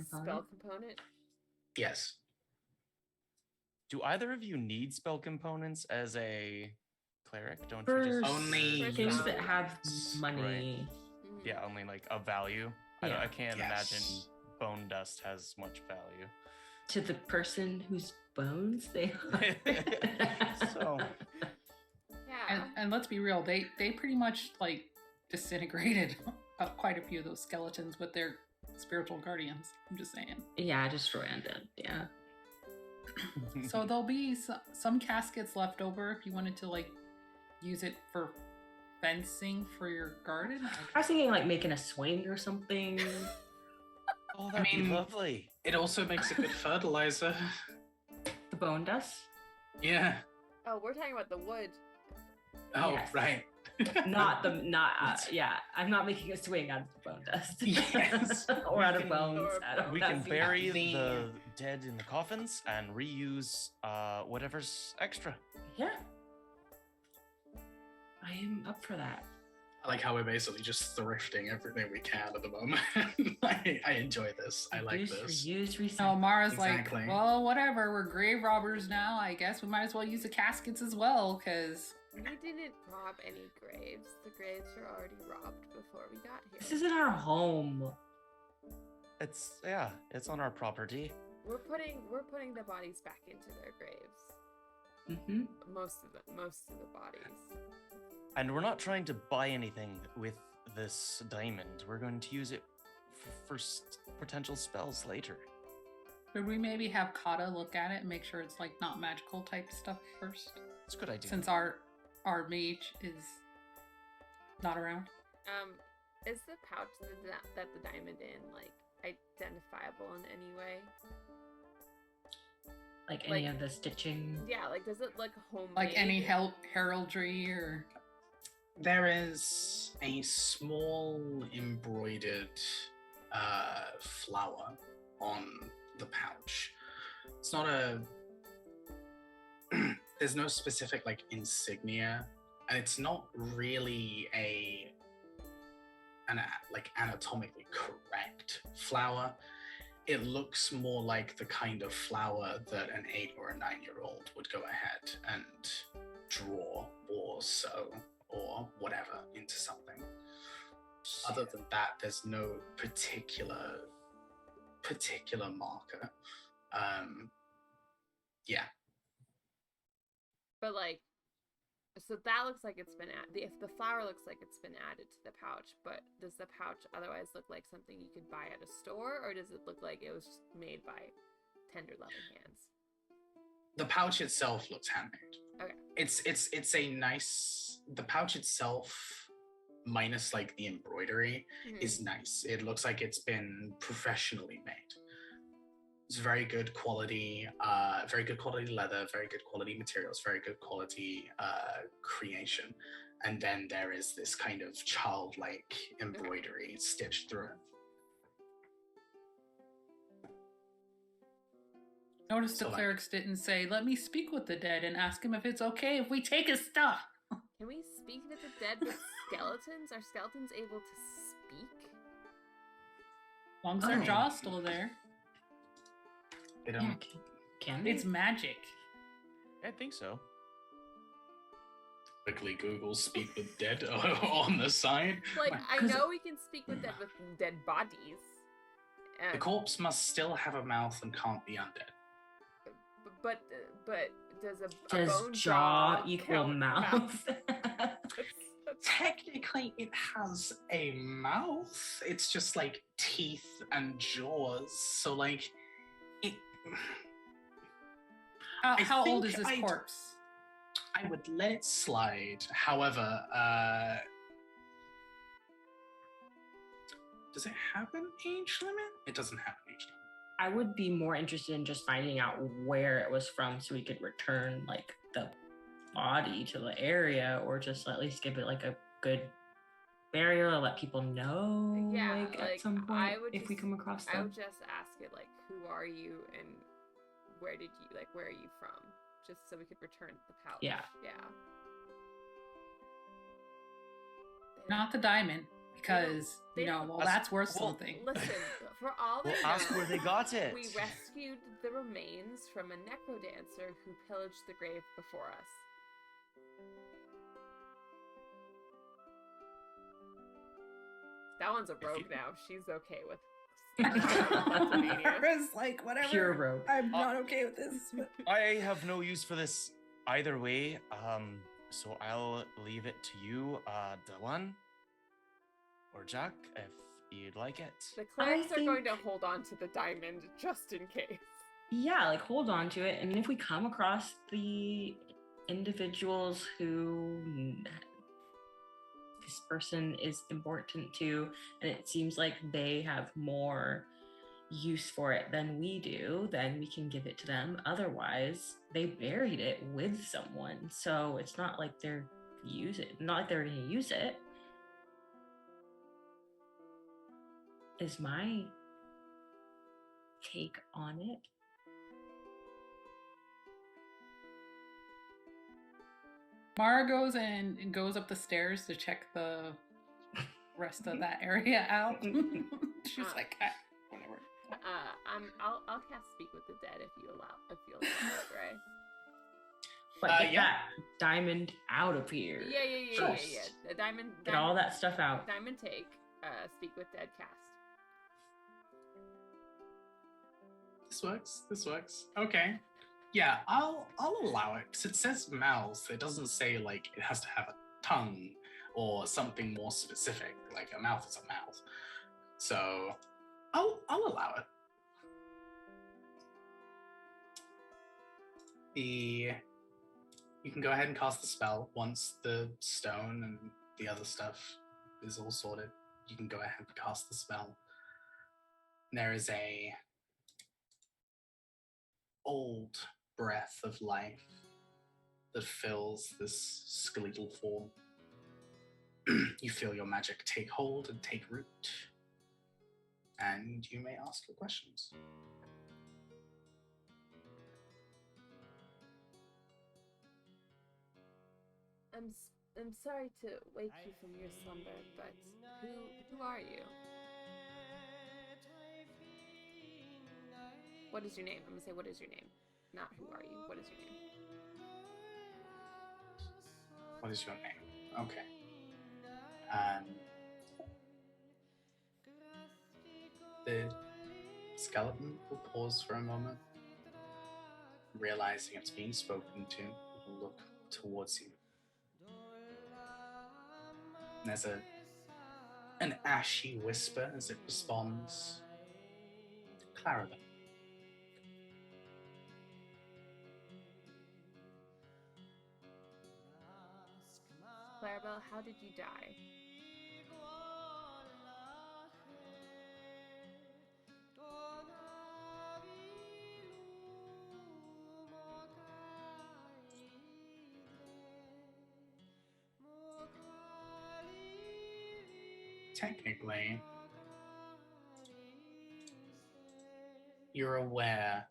spell component? Yes. Do either of you need spell components as a cleric? Don't you just only things that have money? Right. Yeah, only like a value. Yeah. I can't imagine bone dust has much value to the person whose bones they are. So yeah, and let's be real, they pretty much like disintegrated quite a few of those skeletons with their spiritual guardians. I'm just saying. Yeah, destroy undead. Yeah. So there'll be some caskets left over if you wanted to like use it for fencing for your garden. I was thinking like making a swing or something. Oh, that'd be lovely. It also makes a good fertilizer. The bone dust? Yeah. Oh, we're talking about the wood. Oh, yes. Right. Yeah, I'm not making a swing out of the bone dust. Yes. Or out of bones. We can bury the dead in the coffins and reuse whatever's extra. Yeah. I am up for that. I like how we're basically just thrifting everything we can at the moment. I enjoy this. I like this. Reuse, recycle. No, Mara's like, well, whatever. We're grave robbers now. I guess we might as well use the caskets as well, because... We didn't rob any graves. The graves were already robbed before we got here. This isn't our home. It's on our property. We're putting the bodies back into their graves. Mm-hmm. Most of the bodies. And we're not trying to buy anything with this diamond. We're going to use it for potential spells later. Could we maybe have Kata look at it and make sure it's like not magical type stuff first? It's a good idea. Since our mage is not around. Is the pouch that the diamond in like identifiable in any way? Like any of the stitching? Yeah, like does it look homemade? Like any heraldry or... There is a small embroidered flower on the pouch. It's not there's no specific like insignia, and it's not really an anatomically correct flower. It looks more like the kind of flower that an 8 or a 9-year-old would go ahead and draw or sew or whatever into something. Other than that, there's no particular marker. Yeah. But like, so that looks like it's been if the flower looks like it's been added to the pouch, but does the pouch otherwise look like something you could buy at a store, or does it look like it was made by tender loving hands? The pouch itself looks handmade. Okay. It's a nice. The pouch itself, minus like the embroidery, is nice. It looks like it's been professionally made. It's very good quality leather, very good quality materials, very good quality creation. And then there is this kind of childlike embroidery stitched through it. Notice the clerics didn't say, let me speak with the dead and ask him if it's okay if we take his stuff. Can we speak to the dead with skeletons? Are skeletons able to speak? As long as their jaw's still there. They don't. Can they? It's magic. I think so. Quickly Google speak with dead on the side. Like, I know we can speak with dead bodies. The corpse must still have a mouth and can't be undead. But does a does bone jaw equal mouth? technically it has a mouth. It's just like teeth and jaws. So like it. How old is this corpse? I would let it slide. However, does it have an age limit? It doesn't have an age limit. I would be more interested in just finding out where it was from so we could return like the body to the area, or just at least give it like a good burial, let people know. Yeah, like at some point if we come across them. I would just ask it like, who are you and where are you from? Just so we could return the pouch. Yeah. Not the diamond, because that's worth something. Listen, for all we'll ask where they got it. We rescued the remains from a necrodancer who pillaged the grave before us. That one's a rogue now. She's okay with. It's like, whatever. Pure rogue. I'm not okay with this. But... I have no use for this either way. So I'll leave it to you, Dewan or Jack, if you'd like it. The clerics are going to hold on to the diamond just in case. Yeah, like hold on to it, and if we come across the individuals who this person is important to, and it seems like they have more use for it than we do, then we can give it to them. Otherwise, they buried it with someone, so it's not like they're going to use it. Is my take on it. Mara goes and goes up the stairs to check the rest of that area out. She's like, whatever. I'll cast Speak with the Dead if you'll allow it, right? But get that diamond out of here. Yeah. The diamond. Get all that stuff out. Diamond take. Speak with Dead cast. This works. Okay. Yeah, I'll allow it, because it says mouth. It doesn't say like it has to have a tongue or something more specific. Like a mouth is a mouth. So I'll allow it. You can go ahead and cast the spell once the stone and the other stuff is all sorted. You can go ahead and cast the spell. There is a old breath of life that fills this skeletal form. You feel your magic take hold and take root, and you may ask your questions. I'm sorry to wake you from your slumber, but who are you? What is your name? I'm gonna say, what is your name? Not who are you. What is your name? What is your name? Okay. The skeleton will pause for a moment, realizing it's being spoken to. It will look towards you. And there's an ashy whisper as it responds. Clarabelle. Clarabelle, how did you die? Technically, you're aware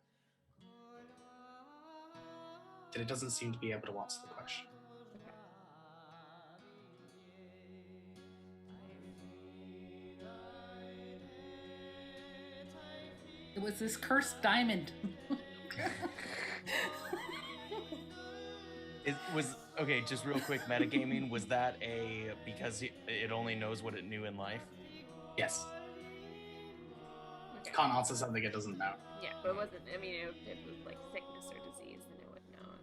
that it doesn't seem to be able to answer the question. It was this cursed diamond. It was okay. Just real quick, metagaming. Was that because it only knows what it knew in life? Yes. Okay. Can't answer something it doesn't know. Yeah, but it wasn't. I mean, if it was like sickness or disease, then it would know.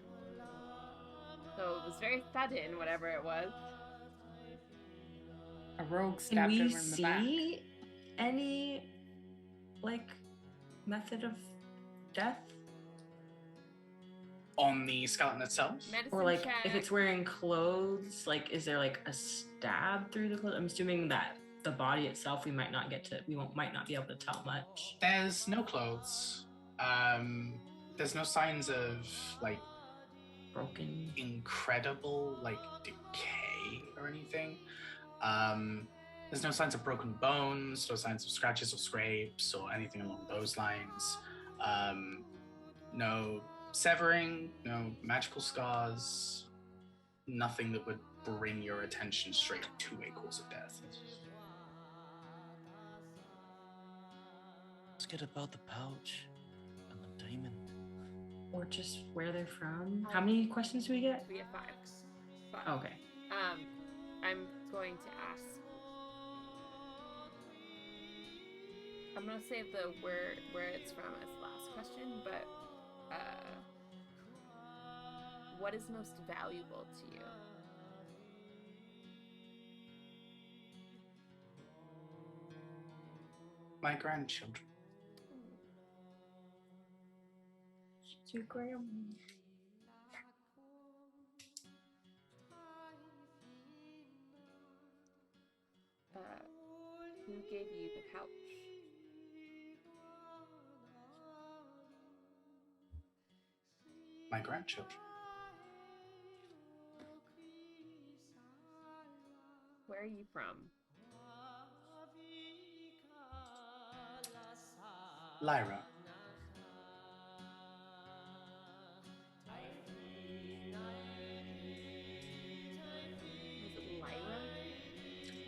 So it was very sudden, whatever it was. A rogue Can stabbed we him in the back. see any like method of death? On the skeleton itself? Medicine Or like check. if it's wearing clothes, like is there like a stab through the clothes? I'm assuming that the body itself might not be able to tell much. There's no clothes. There's no signs of like Broken. incredible like decay or anything. There's no signs of broken bones, no signs of scratches or scrapes or anything along those lines. No severing, no magical scars, nothing that would bring your attention straight to a cause of death. Let's get about the pouch and the diamond. Or just where they're from. How many questions do we get? We have 5. Okay. I'm going to ask. I'm gonna save the where it's from as the last question, but what is most valuable to you? My grandchildren. It's your grandma. Who gave you the pouch? My grandchildren. Where are you from? Lyra. Was it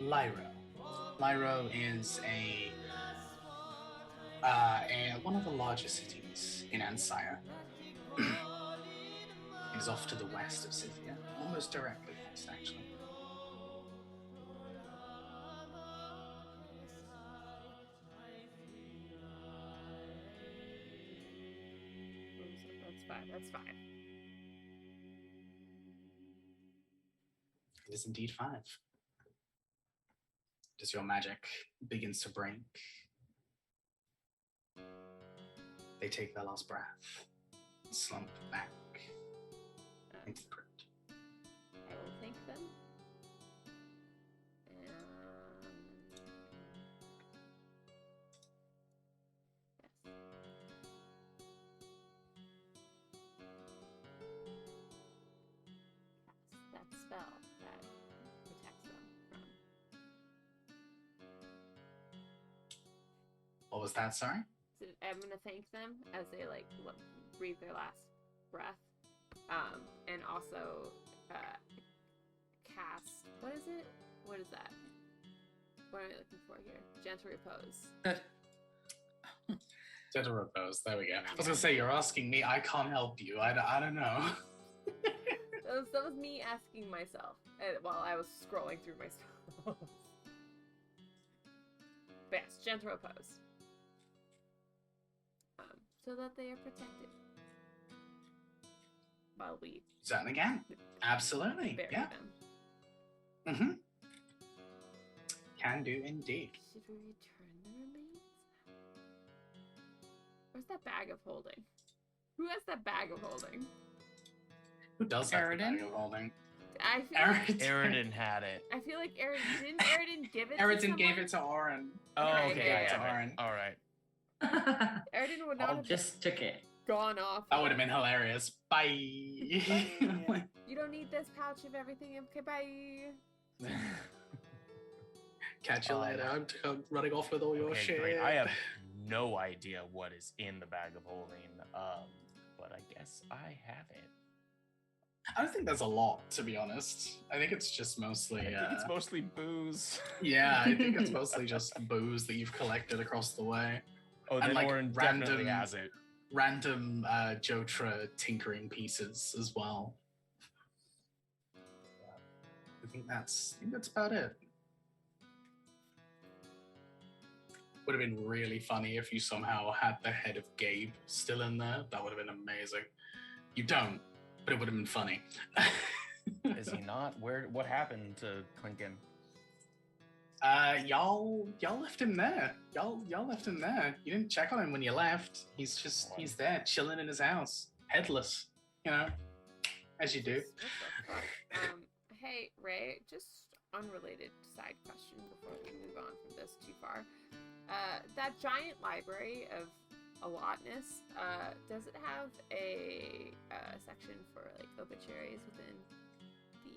Lyra? Lyra. Lyra is one of the largest cities in Ansire. It is off to the west of Scythia, almost directly west, actually. That's 5. It is indeed 5. As your magic begins to break, they take their last breath, slump back into the crypt. I will thank them. And yes. That spell that protects them from. What was that, sorry? So I'm gonna thank them as they like breathe their last breath, and also cast. What is it? What is that? What am I looking for here? Gentle repose. Gentle repose, there we go. I was gonna say, you're asking me, I can't help you. I don't know. That was me asking myself while I was scrolling through my spells. But yes, gentle repose. So that they are protected. While we Certainly can. Absolutely. bury Yeah. them. Mm-hmm. Can do indeed. Should we return the remains? Where's that bag of holding? Who has that bag of holding? Who does have the Aridin? bag of holding? I feel like Aridin had it. I feel like Aridin give it to Aridin someone? gave it to Oren. Oh, Okay, okay, yeah, I yeah. have Alright. it. All right. Aridin would not I'll have Just took it. gone off. That would have been hilarious. Bye. You don't need this pouch of everything. Okay, bye. Catch you later. I'm running off with all your Okay, shit. great. I have no idea what is in the bag of holding, but I guess I have it. I don't think there's a lot, to be honest. I think it's just mostly. I think it's mostly booze. Yeah, I think it's mostly just booze that you've collected across the way. Oh, And, then like, Oren random- definitely has it. Random Jotra tinkering pieces as well. I think that's about it. Would have been really funny if you somehow had the head of Gabe still in there. That would have been amazing. You don't, but it would have been funny. Is he not? What happened to Clinkin? Y'all left him there. Y'all left him there. You didn't check on him when you left. He's there, chilling in his house, headless. As you do. What the fuck? Hey, Ray, just unrelated side question before we move on from this too far. That giant library of allotness, does it have a section for like obituaries within the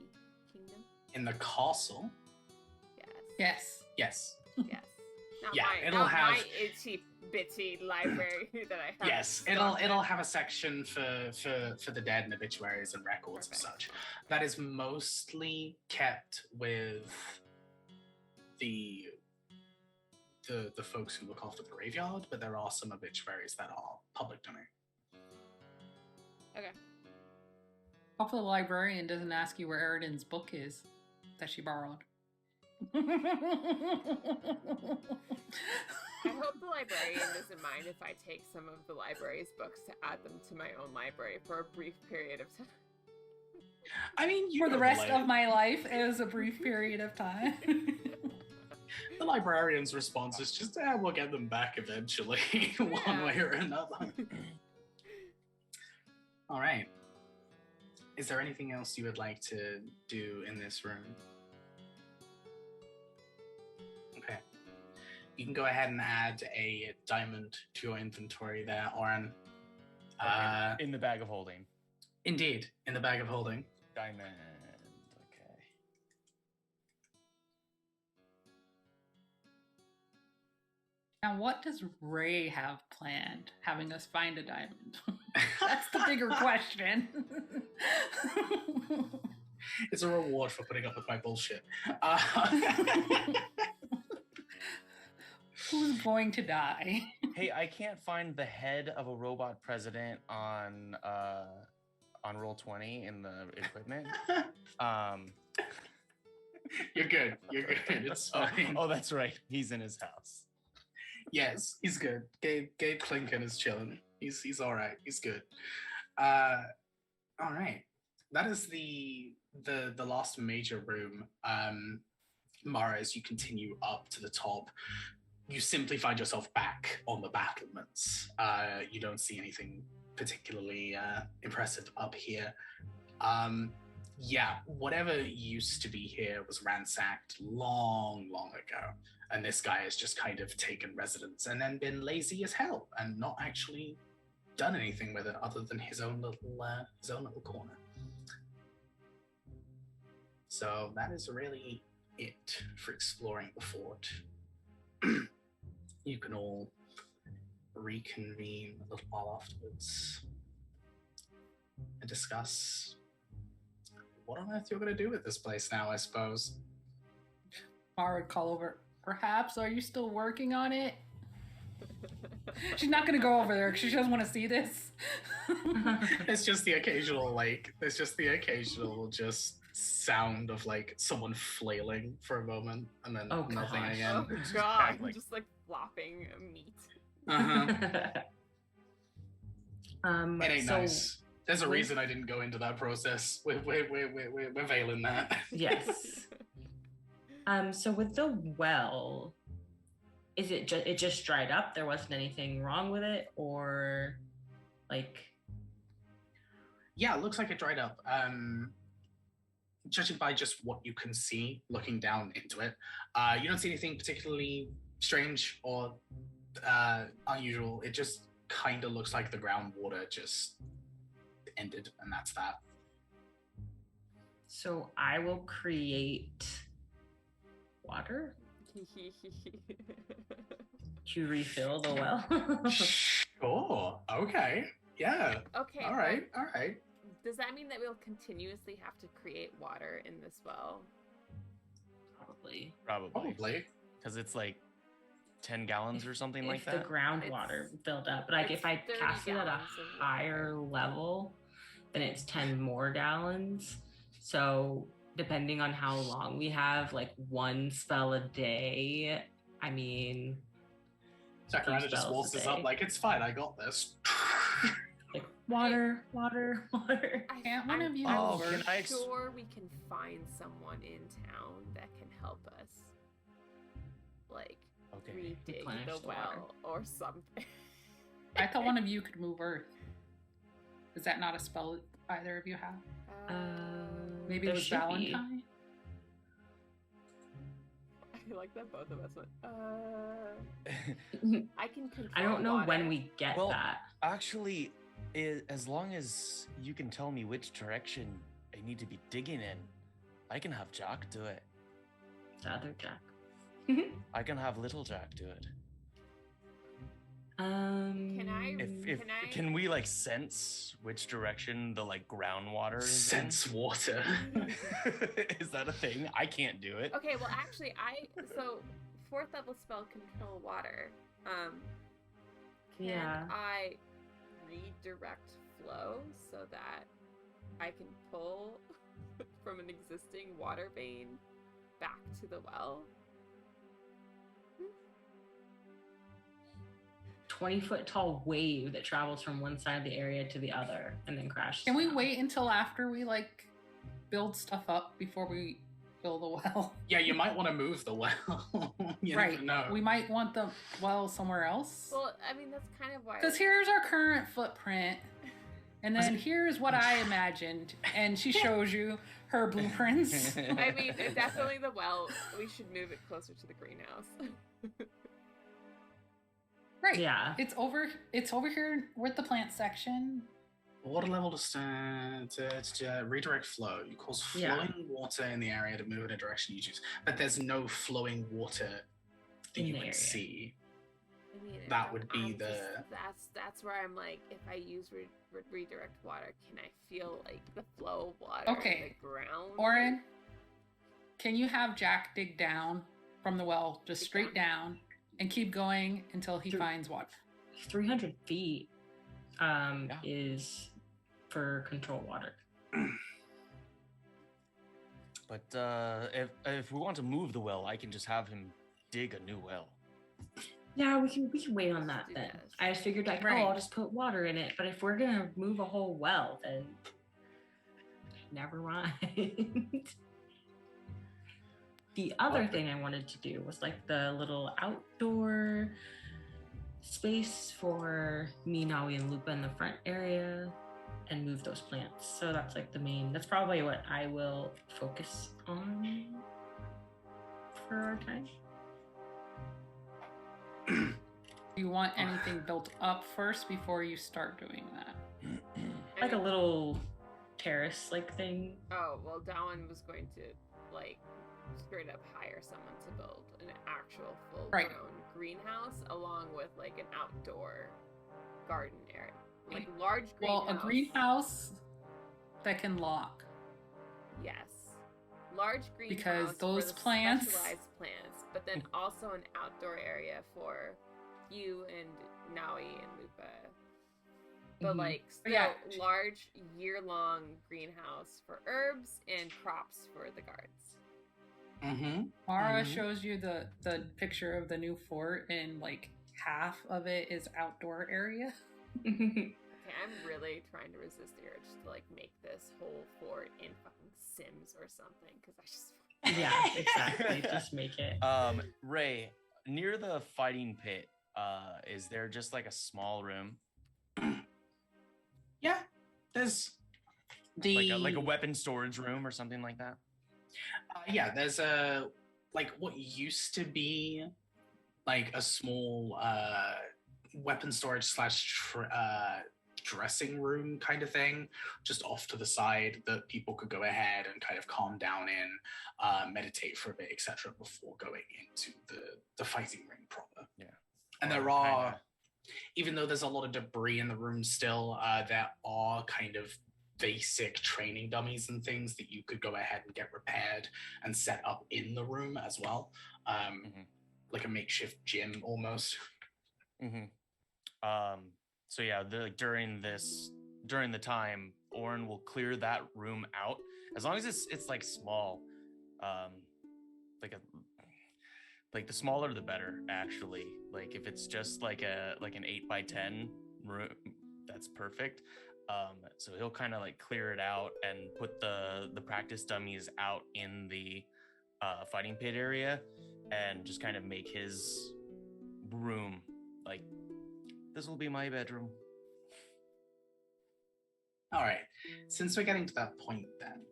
kingdom? In the castle? Yes. Yes. Yes. Not my itchy bitty library that I have. Yes, it'll have a section for the dead and obituaries and records and such. That is mostly kept with the folks who look after the graveyard, but there are some obituaries that are public domain. Okay. Hopefully the librarian doesn't ask you where Eridan's book is that she borrowed. I hope the librarian doesn't mind if I take some of the library's books to add them to my own library for a brief period of time. I mean, for the rest of my life, it was a brief period of time. The librarian's response is just, we'll get them back eventually, one way or another. All right. Is there anything else you would like to do in this room? Okay. You can go ahead and add a diamond to your inventory there, Oren. In the bag of holding. Indeed, in the bag of holding. Diamond. Okay. Now, what does Ray have planned, having us find a diamond? That's the bigger question. It's a reward for putting up with my bullshit. Who's going to die? Hey, I can't find the head of a robot president on Roll20 in the equipment. You're good. You're good. It's fine. Oh, that's right. He's in his house. Yes, he's good. Gabe Clinken is chilling. He's all right. He's good. All right. That is the last major room. Mara, as you continue up to the top, you simply find yourself back on the battlements. You don't see anything particularly impressive up here. Whatever used to be here was ransacked long ago. And this guy has just kind of taken residence and then been lazy as hell and not actually done anything with it other than his own little corner. So that is really it for exploring the fort. You can all reconvene a little while afterwards and discuss what on earth you're going to do with this place now, I suppose. Mara would call over. Perhaps, are you still working on it? She's not going to go over there because she doesn't want to see this. It's just the occasional, just sound of, someone flailing for a moment and then nothing again. Oh, God. Just, flopping meat. Uh-huh. It ain't nice. There's a reason I didn't go into that process. We're veiling that. Yes. So with the well, is it just dried up? There wasn't anything wrong with it, or Yeah, it looks like it dried up. Judging by just what you can see looking down into it, you don't see anything particularly strange or unusual. It just kind of looks like the groundwater just ended, and that's that. So I will create water to refill the well. Sure. Okay. Yeah. Okay. All right. Does that mean that we'll continuously have to create water in this well? Probably. Because it's 10 gallons or something like that. If the groundwater filled up. But if I cast it at a higher level, then it's 10 more gallons. So depending on how long we have, one spell a day, I mean... Sakurana just waltzes up it's fine, I got this. Water. Can't one of you... I'm sure we can find someone in town that can help us. like Okay. redig Replenish the the well or something. I thought one of you could move Earth. Is that not a spell either of you have? Maybe it there was should be. Valentine? I like that both of us went, I can control I don't know water. when we get Well, that. actually, as long as you can tell me which direction I need to be digging in, I can have Jack do it. The other Jack. I can have little Jack do it. Can we like sense which direction the like groundwater is Sense water. in? Is that a thing? I can't do it. Okay, well actually so 4th level spell control water. Can I redirect flow so that I can pull from an existing water vein back to the well? 20-foot tall wave that travels from one side of the area to the other and then crashes. Can we down. wait until after we like build stuff up before we fill the well? Yeah, you might want to move the well. You Right. never know. We might want the well somewhere else. Well, I mean that's kind of why. Because here's our current footprint. And then here's what I imagined. And she shows you her blueprints. I mean, definitely the well. We should move it closer to the greenhouse. Right. Yeah. It's over here with the plant section. Water level to redirect flow. You cause flowing water in the area to move in a direction you choose. But there's no flowing water that In you the can area. see. I mean, That would be that's where I'm like, if I use redirect water, can I feel like the flow of water Okay. in the ground? Oren, can you have Jack dig down from the well, just Dig straight down, and keep going until he Through- finds water? 300 feet is for control water. But if we want to move the well, I can just have him dig a new well. Yeah, we can wait on that Do then. that. I just figured like, Right. I'll just put water in it. But if we're gonna move a whole well, then never mind. The other thing I wanted to do was like the little outdoor space for me, Nawi, and Lupa in the front area and move those plants. So that's like that's probably what I will focus on for our time. Do you want anything built up first before you start doing that? Like a little terrace like thing. Oh well, Dallin was going to like straight up hire someone to build an actual full Right. grown greenhouse along with like an outdoor garden area, like large greenhouse. Well, a greenhouse that can lock. Yes, large greenhouse Because for those the plants- specialized plants, but then also an outdoor area for you and Naui and Lupa. But Mhm. like still Yeah. large year-long greenhouse for herbs and crops for the guards. Mm-hmm. Mara Mhm. shows you the picture of the new fort, and like half of it is outdoor area. Okay, I'm really trying to resist the urge to like make this whole fort in fucking Sims or something because I just Yeah, exactly. Just make it. Ray, near the fighting pit, is there just like a small room, Yeah, there's the like a weapon storage room or something like that? Yeah, there's a like what used to be like a small weapon storage slash dressing room kind of thing, just off to the side that people could go ahead and kind of calm down in, meditate for a bit, etc., before going into the fighting ring proper. Yeah. And Or there are, kinda- even though there's a lot of debris in the room still, there are kind of basic training dummies and things that you could go ahead and get repaired and set up in the room as well, like a makeshift gym almost. Mm-hmm. So yeah, during the time, Orin will clear that room out as long as it's like small, like the smaller the better. Actually, like if it's just like an 8x10 room, that's perfect. So he'll kind of like clear it out and put the practice dummies out in the fighting pit area, and just kind of make his room like, this will be my bedroom. All right. Since we're getting to that point then,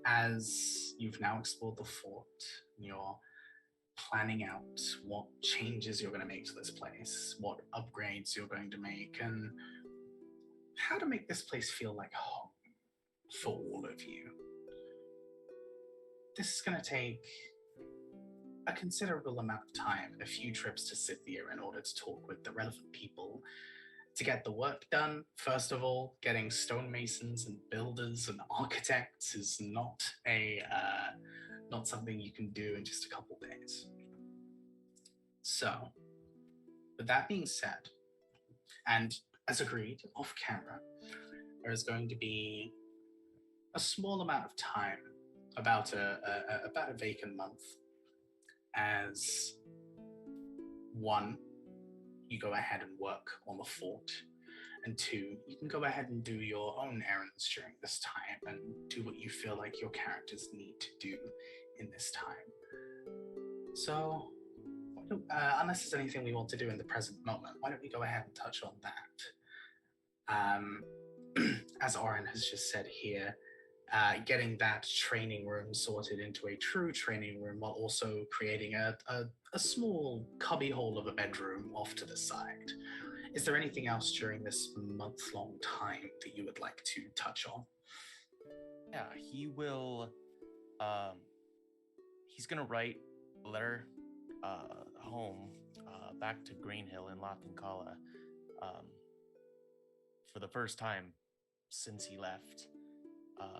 as you've now explored the fort, you're planning out what changes you're going to make to this place, what upgrades you're going to make, and how to make this place feel like home for all of you. This is going to take a considerable amount of time and a few trips to Scythia in order to talk with the relevant people to get the work done. First of all, getting stonemasons and builders and architects is not something you can do in just a couple days. So, with that being said, and as agreed off camera, there is going to be a small amount of time, about a vacant month, as one, you go ahead and work on the fort, and two, you can go ahead and do your own errands during this time and do what you feel like your characters need to do in this time. So, unless there's anything we want to do in the present moment, why don't we go ahead and touch on that? As Oren has just said here, getting that training room sorted into a true training room while also creating a small cubbyhole of a bedroom off to the side. Is there anything else during this month-long time that you would like to touch on? Yeah, he will, he's gonna write a letter home back to Greenhill in Lothinkala for the first time since he left.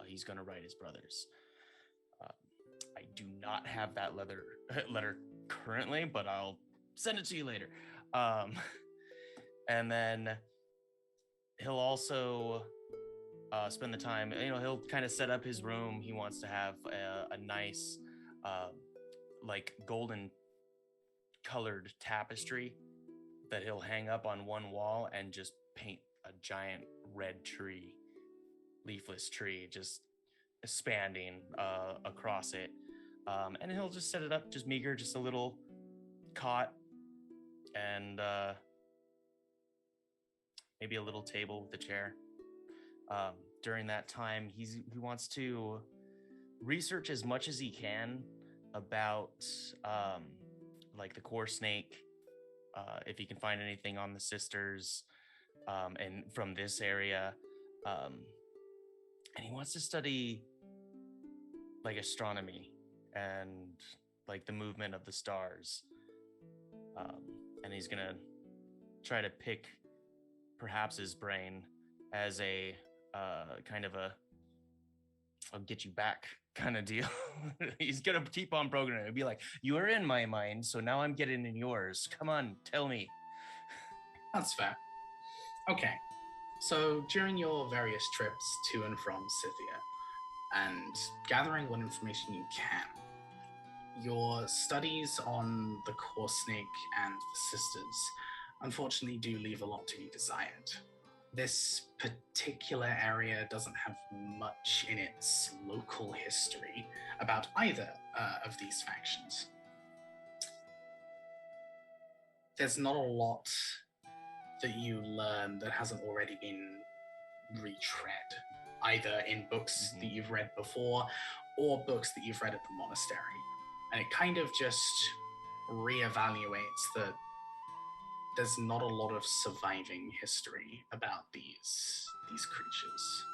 He's gonna write his brothers. I do not have that letter currently, but I'll send it to you later. And then he'll also spend the time, he'll kind of set up his room. He wants to have a nice, like golden colored tapestry that he'll hang up on one wall and just paint a giant red tree, leafless tree, just expanding across it. And he'll just set it up, just meager, just a little cot and maybe a little table with a chair. During that time, he wants to research as much as he can about like the core snake, if he can find anything on the sisters, and from this area. And he wants to study like astronomy and like the movement of the stars. And he's gonna try to pick perhaps his brain as a kind of a I'll get you back kind of deal. He's gonna keep on programming. It'll be like, you are in my mind, so now I'm getting in yours. Come on, tell me. That's fair. Okay. So during your various trips to and from Scythia and gathering what information you can, your studies on the core snake and the sisters unfortunately do leave a lot to be desired. This particular area doesn't have much in its local history about either of these factions. There's not a lot that you learn that hasn't already been retread, either in books that you've read before or books that you've read at the monastery. And it kind of just reevaluates that there's not a lot of surviving history about these creatures.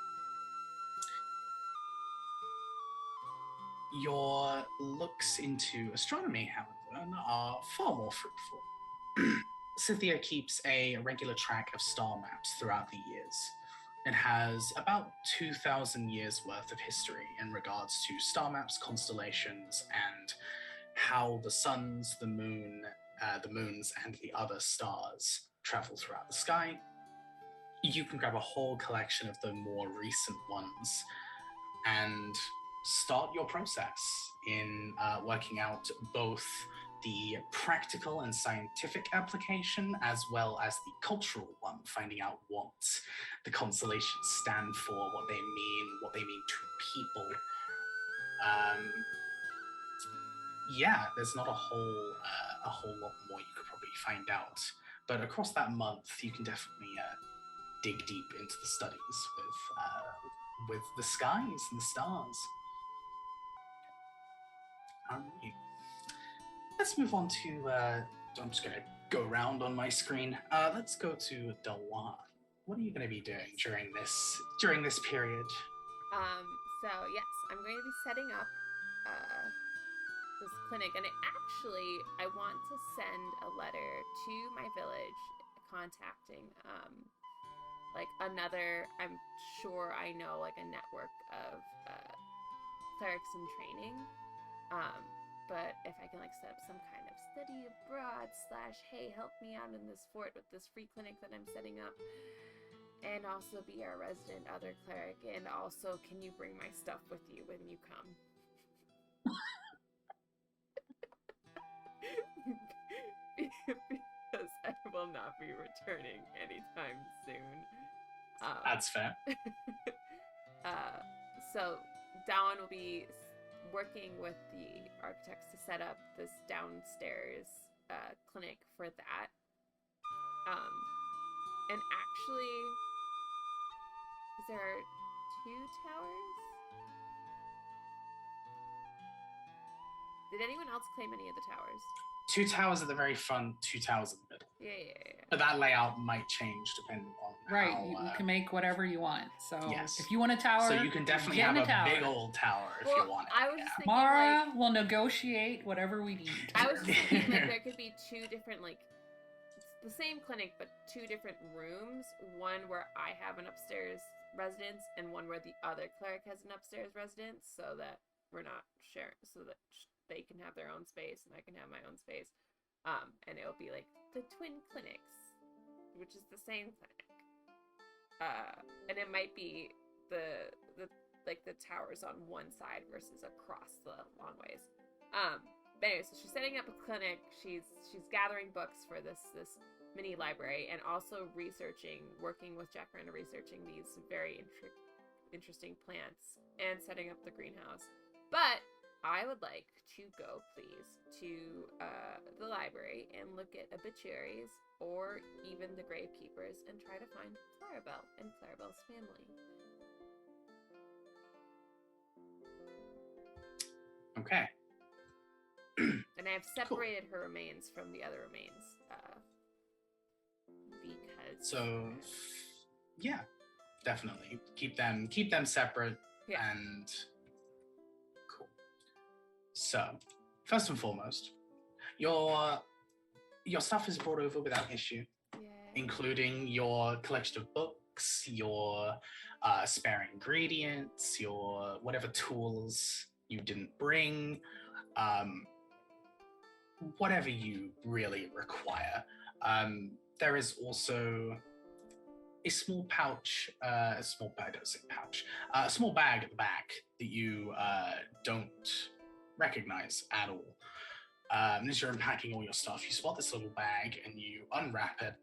Your looks into astronomy, however, are far more fruitful. Scythia keeps a regular track of star maps throughout the years. It has about 2,000 years worth of history in regards to star maps, constellations, and how the suns, the moons, and the other stars travel throughout the sky. You can grab a whole collection of the more recent ones and start your process in working out both the practical and scientific application as well as the cultural one, finding out what the constellations stand for, what they mean to people. yeah, there's not a whole lot more you could probably find out. But across that month, you can definitely dig deep into the studies with the skies and the stars. Alright. Let's move on to. I'm just gonna go around on my screen. Let's go to Dawan. What are you going to be doing during this period? So yes, I'm going to be setting up this clinic, and I want to send a letter to my village contacting like another, I'm sure I know, like a network of clerics in training. But if I can like set up some kind of study abroad / hey, help me out in this fort with this free clinic that I'm setting up, and also be our resident other cleric, and also can you bring my stuff with you when you come? Because I will not be returning anytime soon. That's fair. So Dawn will be working with the architects to set up this downstairs clinic for that. And actually, is there 2 towers? Did anyone else claim any of the towers? 2 towers at the very front, 2 towers in the middle. Yeah. But that layout might change depending on right. how, You can make whatever you want. So yes. If you want a tower, so you can definitely have a big old tower if you want it. I was just thinking, Mara will negotiate whatever we need. I was just thinking like there could be 2 different, like, it's the same clinic but 2 different rooms. One where I have an upstairs residence and one where the other cleric has an upstairs residence, so that we're not sharing, so that they can have their own space and I can have my own space. And it'll be like the twin clinics, which is the same clinic. And it might be the towers on one side versus across the long ways. But anyway, so she's setting up a clinic. She's gathering books for this mini library, and also working with Jack Miranda, researching these very interesting plants and setting up the greenhouse. But I would like to go, please, to the library and look at obituaries or even the gravekeepers and try to find Clarabelle and Clarabelle's family. Okay. And I have separated her remains from the other remains because. So, yeah, definitely keep them separate. Yeah. And cool. So, first and foremost, your stuff is brought over without issue, including your collection of books, your spare ingredients, your whatever tools you didn't bring, whatever you really require. There is also a small pouch, a small bag at the back that you don't recognize at all. As you're unpacking all your stuff, you spot this little bag and you unwrap it.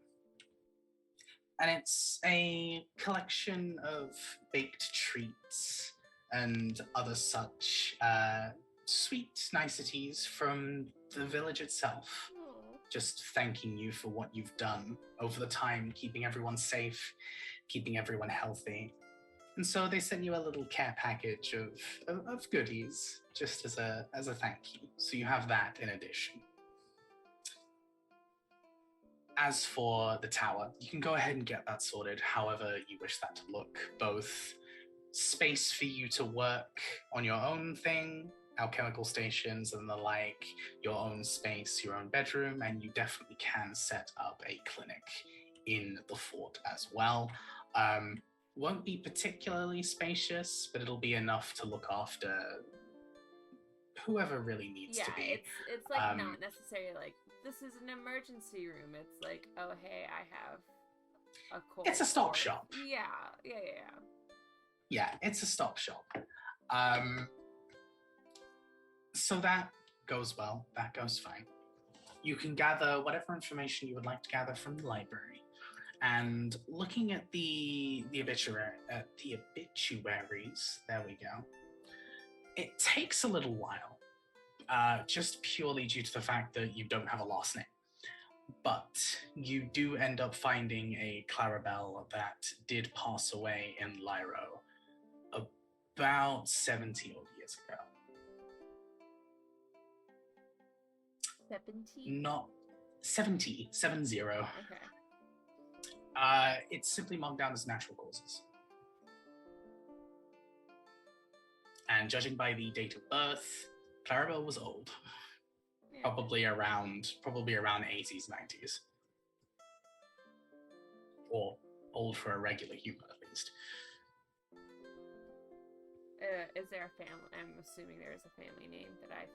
And it's a collection of baked treats and other such sweet niceties from the village itself. Just thanking you for what you've done over the time, keeping everyone safe, keeping everyone healthy. And so they sent you a little care package of goodies, just as a thank you. So you have that in addition. As for the tower, you can go ahead and get that sorted however you wish that to look. Both space for you to work on your own thing, alchemical stations and the like, your own space, your own bedroom, and you definitely can set up a clinic in the fort as well. Won't be particularly spacious, but it'll be enough to look after whoever really needs to be. It's like not necessarily like this is an emergency room. It's like, oh hey, I have a cold. It's a stop shop. Yeah. Yeah, it's a stop shop. So that goes well. That goes fine. You can gather whatever information you would like to gather from the library. And looking at the obituaries, there we go. It takes a little while, just purely due to the fact that you don't have a last name. But you do end up finding a Clarabelle that did pass away in Lyro about 70 odd years ago. 17? Not 70. Okay. It's simply marked down as natural causes. And judging by the date of birth, Clarabelle was old. Yeah. Probably around 80s, 90s. Or old for a regular human, at least. Is there a family? I'm assuming there is a family name that I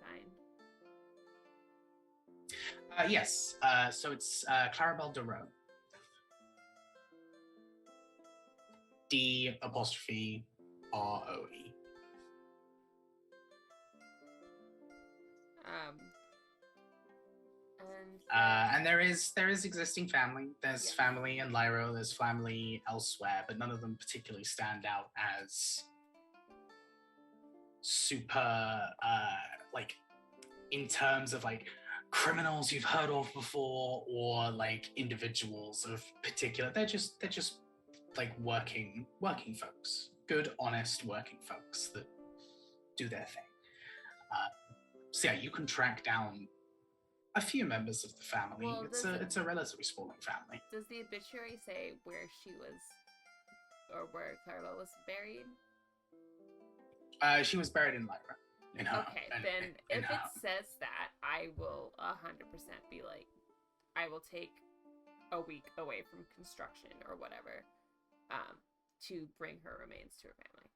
find. Yes. So it's Clarabelle de Roe. D''ROE. And there is existing family. There's family in Lyro. There's family elsewhere, but none of them particularly stand out as super like in terms of like criminals you've heard of before, or like individuals of particular. They're just like working folks, good, honest working folks that do their thing. So yeah, you can track down a few members of the family. Well, it's a relatively sprawling family. Does the obituary say where she was, or where Clarabelle was buried? She was buried in Lyra. Okay, then if it says that, I will 100% be like, I will take a week away from construction or whatever, to bring her remains to her family.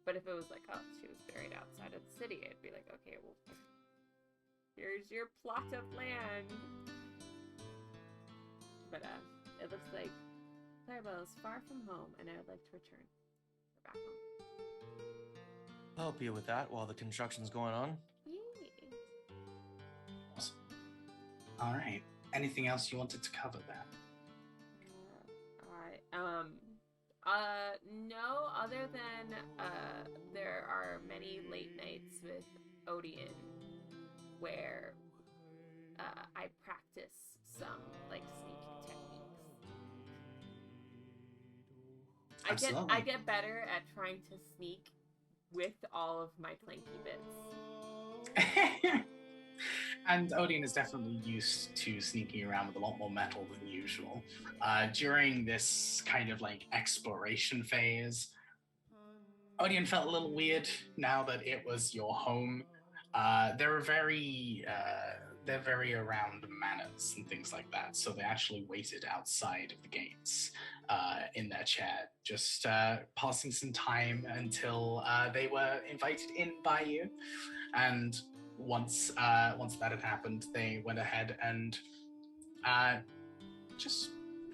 But if it was like, oh, she was buried outside of the city, I'd be like, okay, well, here's your plot of land. But it looks like Clarabelle is far from home, and I would like to return her back home. I'll help you with that while the construction's going on. Yay. Awesome. All right. Anything else you wanted to cover there? No, other than there are many late nights with Odeon where I practice some like sneaking techniques. I get better at trying to sneak with all of my clanky bits. And Odeon is definitely used to sneaking around with a lot more metal than usual. During this kind of like exploration phase, Odeon felt a little weird now that it was your home. They're very around manners and things like that, so they actually waited outside of the gates in their chair, just passing some time until they were invited in by you. And once that had happened, they went ahead and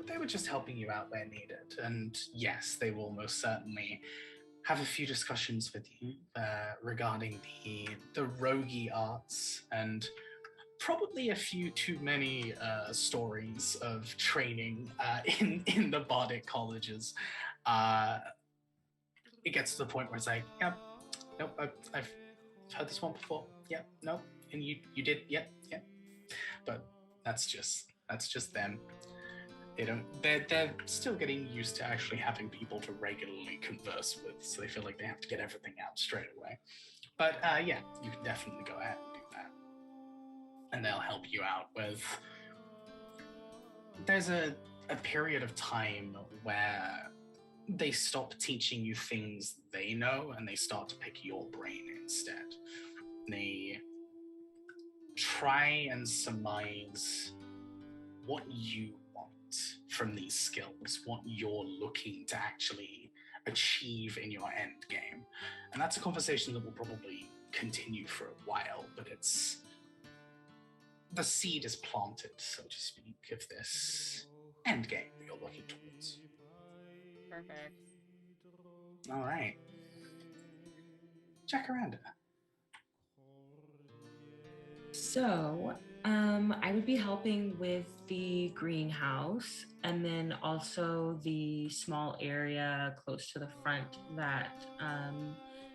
they were just helping you out where needed. And yes, they will most certainly have a few discussions with you regarding the roguey arts, and probably a few too many stories of training in the bardic colleges. It gets to the point where it's like, yeah, nope, I've heard this one before. Yep, nope, and you did, yep. But that's just them. They're still getting used to actually having people to regularly converse with, so they feel like they have to get everything out straight away. But yeah, you can definitely go ahead and do that. And they'll help you out with... There's a period of time where they stop teaching you things they know, and they start to pick your brain instead. They try and surmise what you want from these skills, what you're looking to actually achieve in your end game. And that's a conversation that will probably continue for a while, but the seed is planted, so to speak, of this end game that you're looking towards. Perfect. All right. Jacaranda. So, I would be helping with the greenhouse and then also the small area close to the front that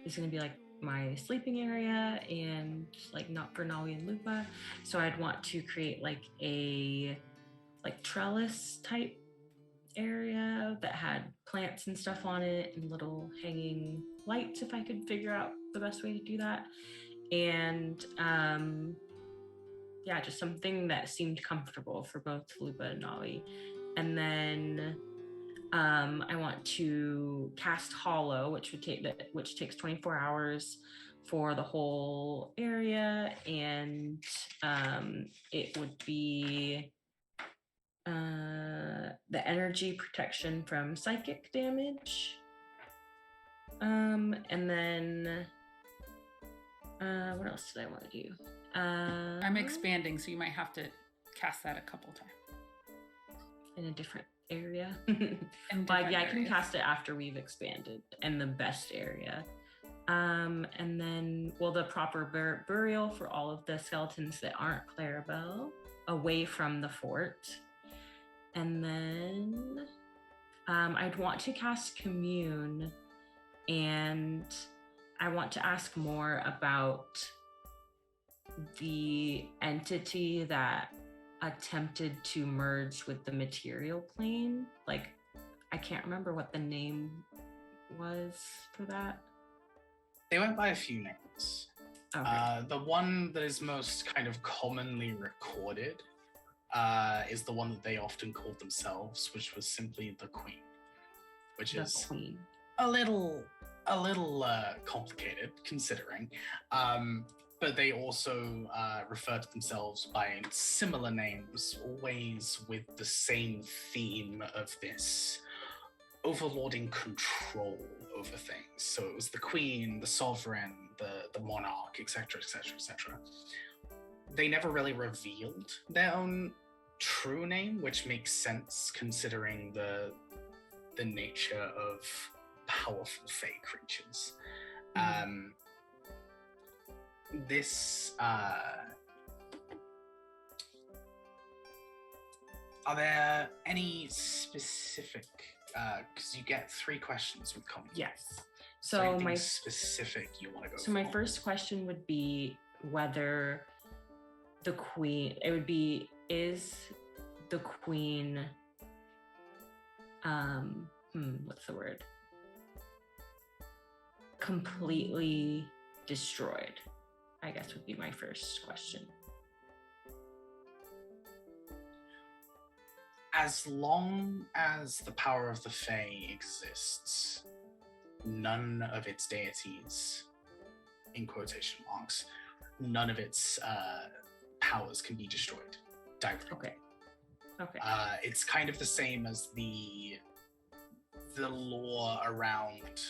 is going to be like my sleeping area and like not for Nawi and Lupa. So I'd want to create like a trellis type area that had plants and stuff on it and little hanging lights if I could figure out the best way to do that. And yeah, just something that seemed comfortable for both Lupa and Nawi. And then I want to cast Hollow, which takes 24 hours for the whole area, and it would be the energy protection from psychic damage. And then what else did I want to do? I'm expanding, so you might have to cast that a couple times. In a different area. But yeah, I can cast it after we've expanded in the best area. And then, the proper burial for all of the skeletons that aren't Clarabelle away from the fort. And then I'd want to cast Commune, and I want to ask more about the entity that attempted to merge with the material plane. Like, I can't remember what the name was for that. They went by a few names. Okay. The one that is most kind of commonly recorded is the one that they often called themselves, which was simply the Queen, which is Queen. a little complicated considering. But they also refer to themselves by similar names, always with the same theme of this overlording control over things. So it was the Queen, the Sovereign, the Monarch, etc., etc., etc. They never really revealed their own true name, which makes sense considering the nature of powerful Fae creatures. Mm-hmm. Are there any specific, because you get 3 questions with comments. Yes. So my specific you want to go So for? my first question would be whether the Queen, is the Queen, what's the word? Completely destroyed, I guess would be my first question. As long as the power of the Fae exists, none of its deities, in quotation marks, none of its powers can be destroyed directly. Okay. It's kind of the same as the lore around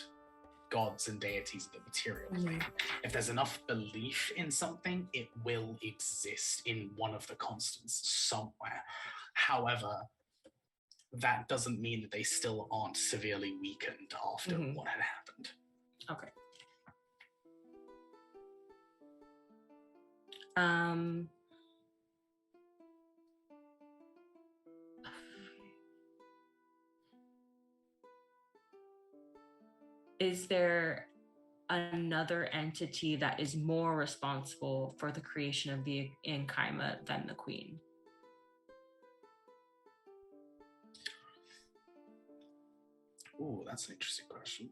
gods and deities of the material plane. If there's enough belief in something, it will exist in one of the constants somewhere. However, that doesn't mean that they still aren't severely weakened after what had happened. Okay. Is there another entity that is more responsible for the creation of the Ankaima than the Queen? Ooh, that's an interesting question.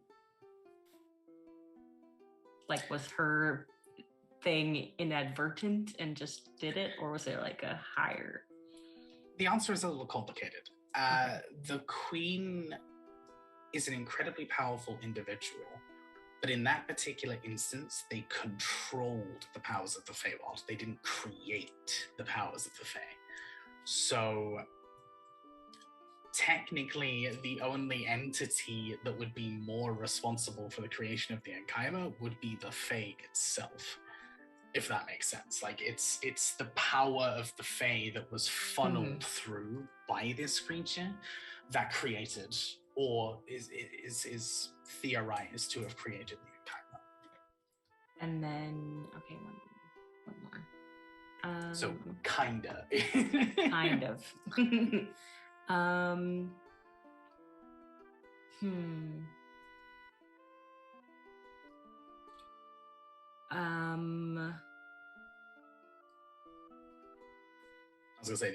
Like, was her thing inadvertent and just did it, or was there like a higher? The answer is a little complicated. Okay. The Queen is an incredibly powerful individual, but in that particular instance, they controlled the powers of the Feywild. They didn't create the powers of the Fey. So technically, the only entity that would be more responsible for the creation of the Ankaima would be the Fae itself, if that makes sense. Like, it's the power of the Fae that was funneled through by this creature that created, or is theorized to have created the Ankaima. And then, okay, one more. So kinda. Kind of. I was gonna say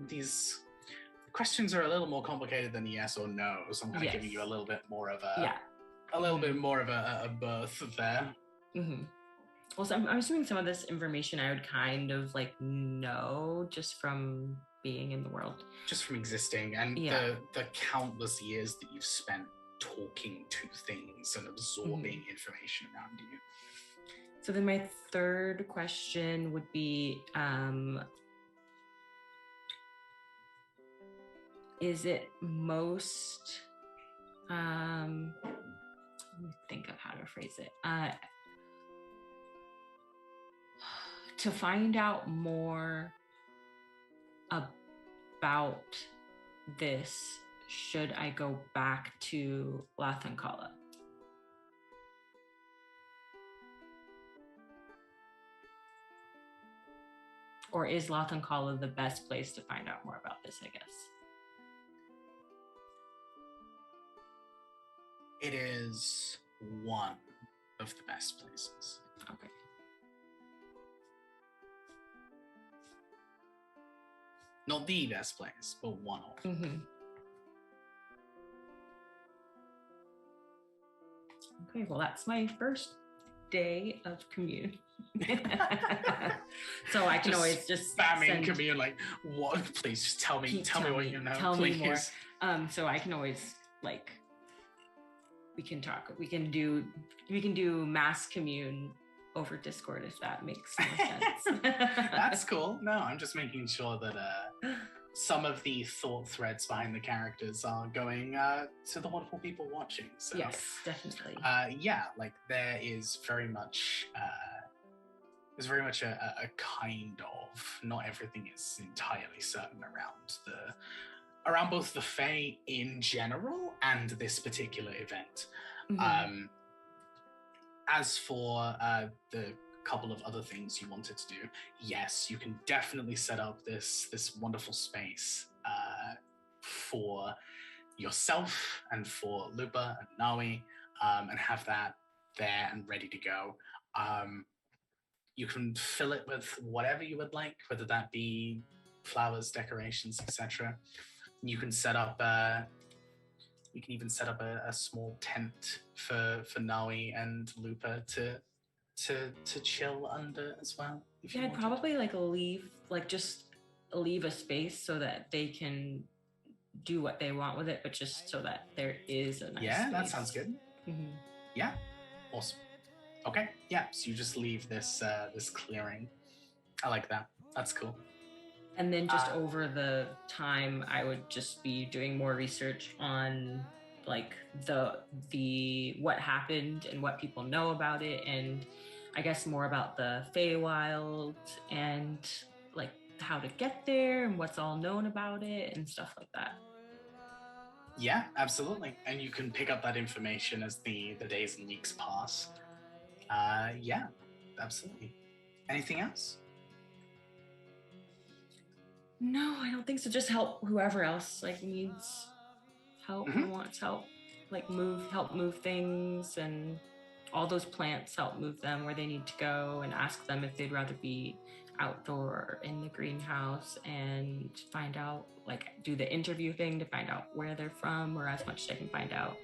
these questions are a little more complicated than yes or no, so I'm kind of giving you a little bit more of a bit more of a berth there. Mm-hmm. Well, so I'm assuming some of this information I would kind of like know just from being in the world, just from existing, and the countless years that you've spent talking to things and absorbing information around you. So then my third question would be, is it most, let me think of how to phrase it. To find out more about this, should I go back to Lathankala? Or is Lathankala the best place to find out more about this, I guess? It is one of the best places. Okay. Not the best place, but one of. Mm-hmm. Okay, well, that's my first day of commune. So I can always just spamming commune, like, what? Please just tell me what you know. Tell please. me more. So I can always like, we can talk. We can do mass commune over Discord if that makes more sense. That's cool. No, I'm just making sure that some of the thought threads behind the characters are going to the wonderful people watching. So yes, definitely. Like there is very much a kind of, not everything is entirely certain around both the Fae in general and this particular event. Mm-hmm. As for the couple of other things you wanted to do, yes, you can definitely set up this wonderful space for yourself and for Lupa and Nawi, and have that there and ready to go. You can fill it with whatever you would like, whether that be flowers, decorations, etc. You can set up you can even set up a small tent for Nawi and Lupa to chill under as well. Yeah, I'd probably just leave a space so that they can do what they want with it, but just so that there is a nice space. That sounds good. Mm-hmm. Yeah, awesome. Okay, yeah, so you just leave this clearing. I like that. That's cool. And then just over the time, I would just be doing more research on like the what happened and what people know about it, and I guess more about the Feywild and like how to get there and what's all known about it and stuff like that. Yeah, absolutely. And you can pick up that information as the days and weeks pass. Yeah, absolutely. Anything else? No, I don't think so. Just help whoever else like needs help and wants help, like help move things, and all those plants, help move them where they need to go, and ask them if they'd rather be outdoor or in the greenhouse, and find out, like, do the interview thing to find out where they're from, or as much as I can find out.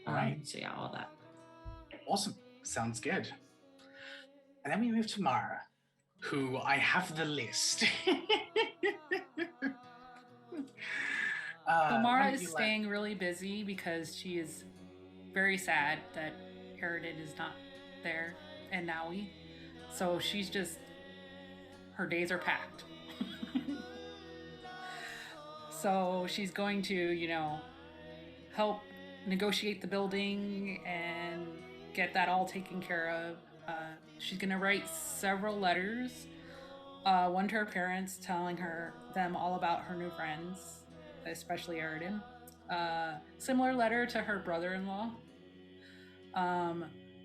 All right. So yeah, all that. Awesome. Sounds good. And then we move to Mara, who I have the list. Mara is staying really busy because she is very sad that Eridan is not there and Nawi. So she's just, her days are packed. So she's going to, help negotiate the building and get that all taken care of. She's going to write several letters. One to her parents telling them all about her new friends, especially Eridan. Similar letter to her brother-in-law.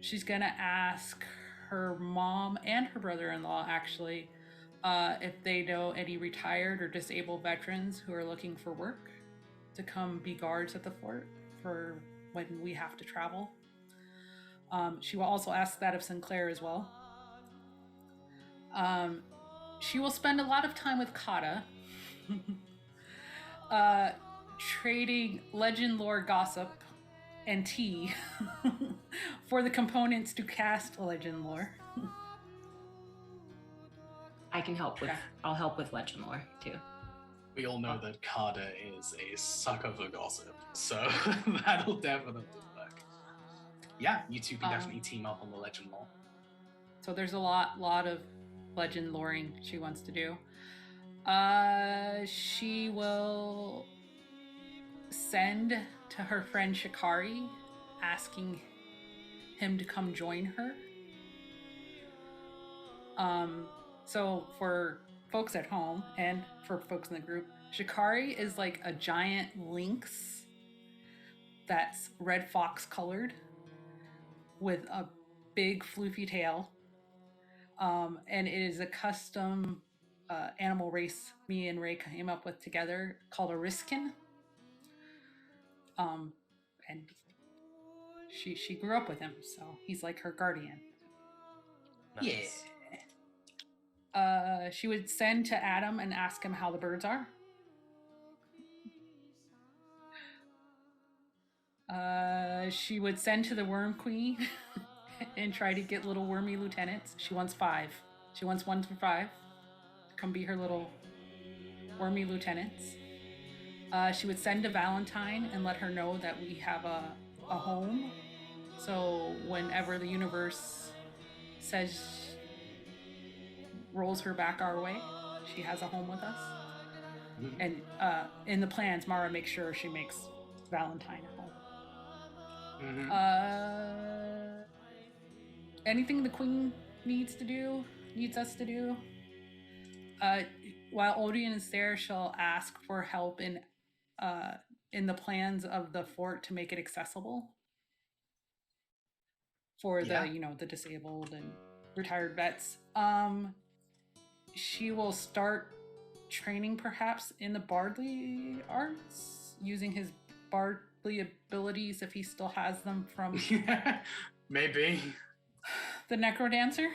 She's going to ask her mom and her brother-in-law, actually, if they know any retired or disabled veterans who are looking for work to come be guards at the fort for when we have to travel. She will also ask that of Sinclair as well. She will spend a lot of time with Kata, trading legend lore gossip and tea for the components to cast legend lore. I can help with. I'll help with legend lore too. We all know that Kata is a sucker for gossip, so that'll definitely work. Yeah, you two can definitely team up on the legend lore. So there's a lot of legend loring she wants to do. She will send to her friend Shikari, asking him to come join her. So for folks at home and for folks in the group, Shikari is like a giant lynx that's red fox colored with a big floofy tail. And it is a custom animal race me and Ray came up with together called a Riskin. And she grew up with him, so he's like her guardian. Nice. Yeah. She would send to Adam and ask him how the birds are. She would send to the Worm Queen and try to get little wormy lieutenants. She wants 5. She wants 1 through 5 to come be her little wormy lieutenants. She would send to Valentine and let her know that we have a home. So whenever the universe rolls her back our way, she has a home with us. Mm-hmm. And in the plans, Mara makes sure she makes Valentine home. Mm-hmm. Anything the Queen needs us to do. While Odian is there, she'll ask for help in the plans of the fort to make it accessible for the disabled and retired vets. She will start training perhaps in the bardly arts, using his bardly abilities if he still has them from maybe the Necrodancer,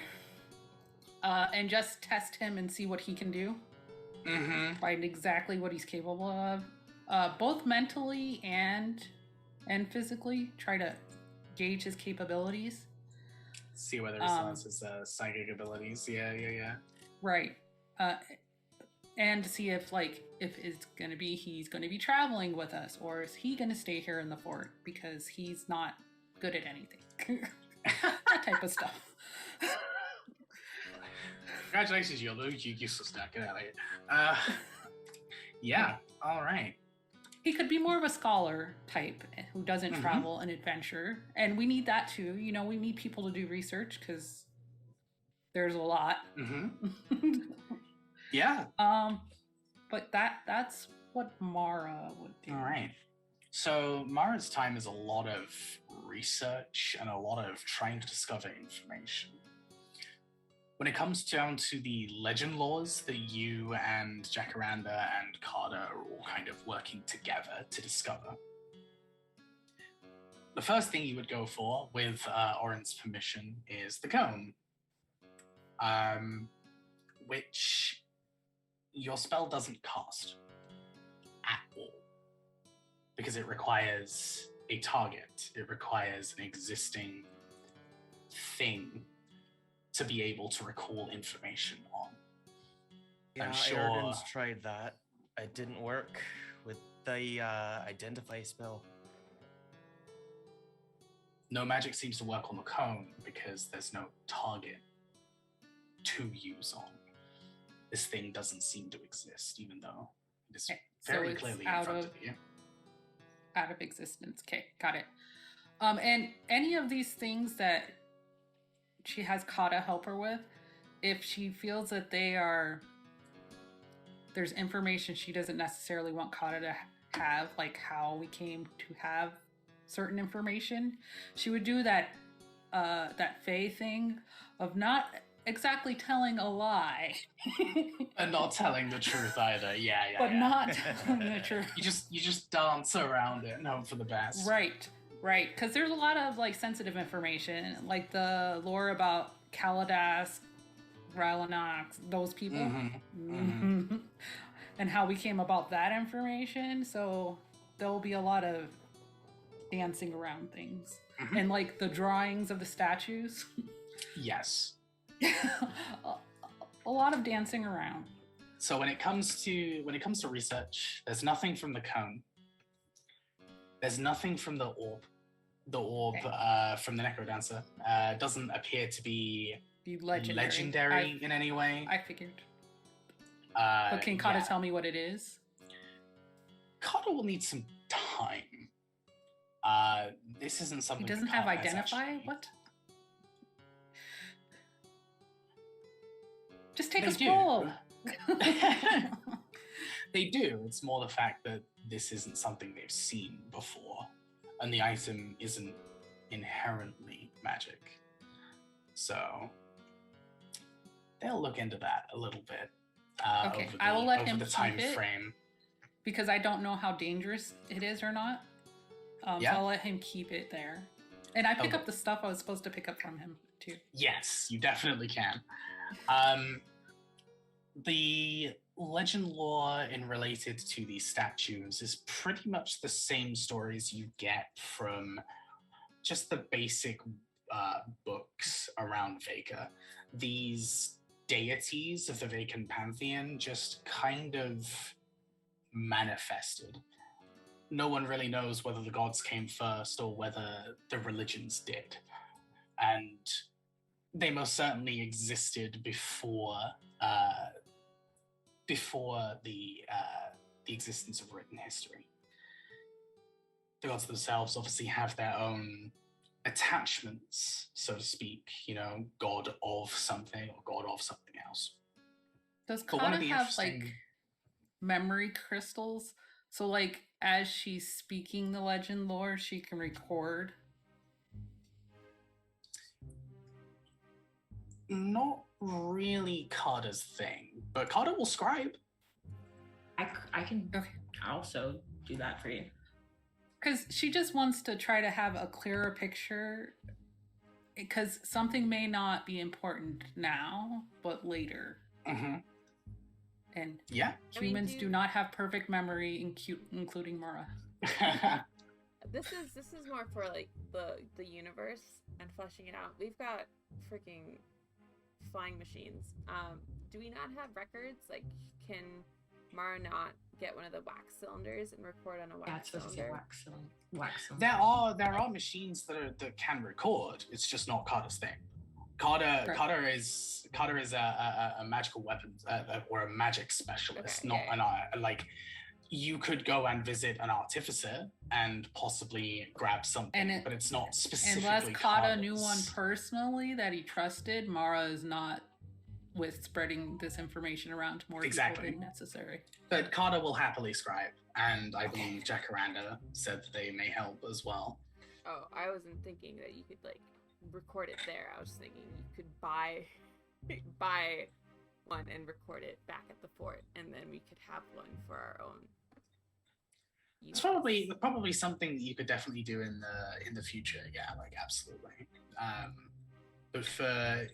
and just test him and see what he can do. Mm-hmm. Find exactly what he's capable of, both mentally and physically. Try to gauge his capabilities. See whether he still has his psychic abilities. Yeah. Right. And to see if it's gonna be he's gonna be traveling with us, or is he gonna stay here in the fort because he's not good at anything. That type of stuff. Congratulations, you useless now. Get out of here. Yeah. All right. He could be more of a scholar type who doesn't travel and adventure, and we need that too. We need people to do research because there's a lot. Mm-hmm. Yeah. But that's what Mara would do. All right. So Mara's time is a lot of research and a lot of trying to discover information. When it comes down to the legend laws that you and Jacaranda and Carter are all kind of working together to discover, the first thing you would go for, with Oren's permission, is the cone, which your spell doesn't cast at all, because it requires a target. It requires an existing thing to be able to recall information on. Yeah, I'm sure Airden's tried that. It didn't work with the identify spell. No magic seems to work on the cone because there's no target to use on. This thing doesn't seem to exist, even though it is very clearly in front of you. Out of existence. Okay, got it. And any of these things that she has Kata help her with, if she feels that there's information she doesn't necessarily want Kata to have, like how we came to have certain information, she would do that that Fae thing of not exactly telling a lie. And not telling the truth either. Yeah. But not telling the truth. You just dance around it and hope for the best. Right. Because there's a lot of like sensitive information, like the lore about Kaladas, Rylanox, those people, and how we came about that information. So there will be a lot of dancing around things, and like the drawings of the statues. Yes. A lot of dancing around. So when it comes to research, there's nothing from the cone. There's nothing from the orb. The orb from the Necrodancer doesn't appear to be legendary in any way. I figured. But can Kata tell me what it is? Kata will need some time. This isn't something. He doesn't have identify? What? Just take a scroll. They do. It's more the fact that this isn't something they've seen before, and the item isn't inherently magic. So they'll look into that a little bit. Okay, I will let him the keep time it frame, because I don't know how dangerous it is or not. So I'll let him keep it there, and I pick up the stuff I was supposed to pick up from him too. Yes, you definitely can. The legend lore in related to these statues is pretty much the same stories you get from just the basic books around Vega. These deities of the Vacan pantheon just kind of manifested. No one really knows whether the gods came first or whether the religions did. And they most certainly existed before the existence of written history. The gods themselves obviously have their own attachments, so to speak, god of something or god of something else. Does Kata have like memory crystals? So like as she's speaking the legend lore, she can record? Not really Kata's thing, but Kata will scribe. I can also do that for you. Because she just wants to try to have a clearer picture, because something may not be important now, but later. And humans do not have perfect memory, including Mora. This is more for like the universe and fleshing it out. We've got freaking flying machines. Do we not have records? Like, can Mara not get one of the wax cylinders and record on a wax cylinder? Wax cylinder. There are machines that can record. It's just not Kata's thing. Kata is a magical weapons or a magic specialist, like. You could go and visit an artificer and possibly grab something, but it's not specifically. Unless Kata knew one personally that he trusted, Mara is not with spreading this information around to more people than necessary. But Kata will happily scribe, and I believe Jacaranda said that they may help as well. Oh, I wasn't thinking that you could like record it there. I was thinking you could buy one and record it back at the fort, and then we could have one for our own. It's probably something that you could definitely do in the future. Yeah, like absolutely. But for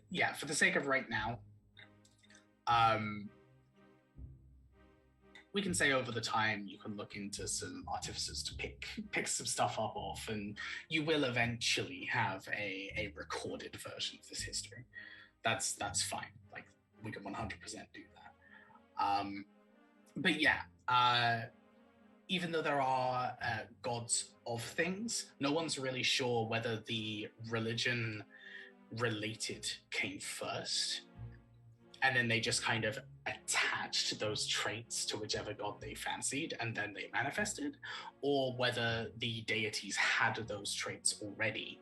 the sake of right now, we can say over the time you can look into some artificers to pick some stuff up off, and you will eventually have a recorded version of this history. That's fine. Like we can 100% do that. But yeah. Even though there are gods of things, no one's really sure whether the religion related came first, and then they just kind of attached those traits to whichever god they fancied, and then they manifested, or whether the deities had those traits already,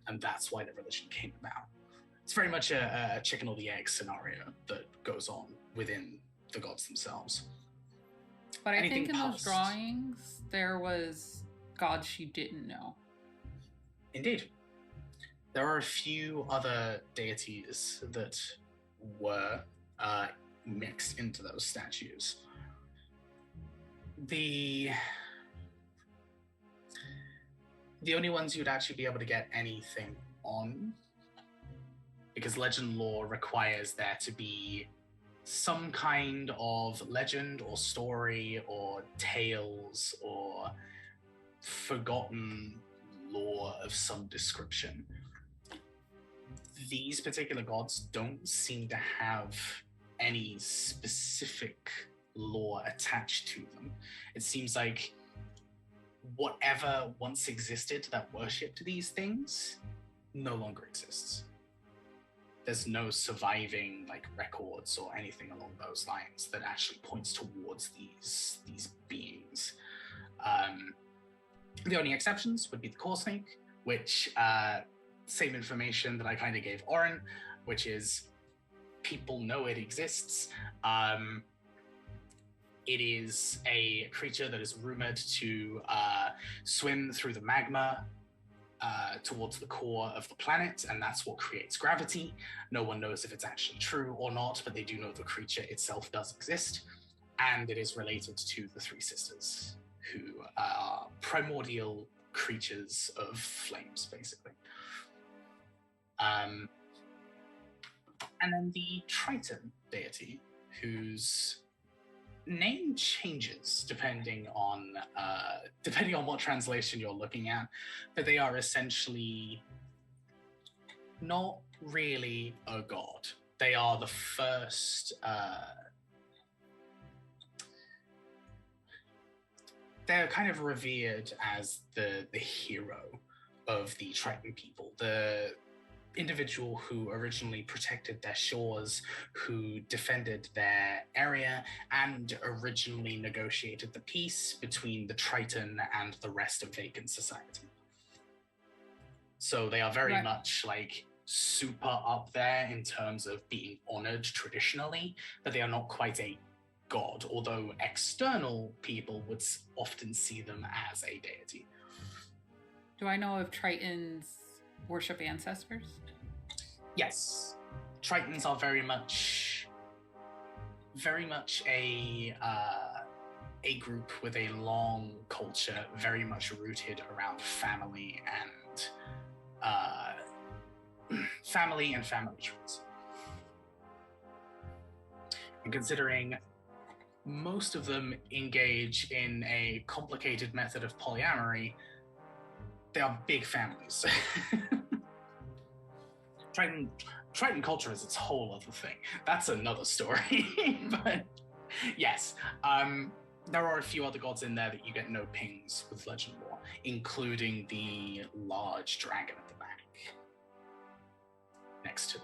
and that's why the religion came about. It's very much a chicken or the egg scenario that goes on within the gods themselves. But I think in those drawings, there was gods she didn't know. Indeed. There are a few other deities that were mixed into those statues. The only ones you'd actually be able to get anything on, because legend lore requires there to be some kind of legend or story or tales or forgotten lore of some description. These particular gods don't seem to have any specific lore attached to them. It seems like whatever once existed that worshipped these things no longer exists. There's no surviving like records or anything along those lines that actually points towards these beings. The only exceptions would be the core snake, which same information that I kind of gave Oren, which is people know it exists. It is a creature that is rumored to swim through the magma towards the core of the planet, and that's what creates gravity. No one knows if it's actually true or not, but they do know the creature itself does exist, and it is related to the Three Sisters, who are primordial creatures of flames, basically. And then the Triton deity, whose name changes depending on what translation you're looking at, but they are essentially not really a god. They are the first. They're kind of revered as the hero of the Triton people, the individual who originally protected their shores, who defended their area, and originally negotiated the peace between the Triton and the rest of Vacant society. So they are very much like super up there in terms of being honored traditionally, but they are not quite a god, although external people would often see them as a deity. Do I know if Tritons worship ancestors? Yes, Tritons are very much a group with a long culture, very much rooted around family and family trees. And considering most of them engage in a complicated method of polyamory, they are big families. Triton culture is its whole other thing. That's another story. But yes, there are a few other gods in there that you get no pings with legend lore, including the large dragon at the back, next to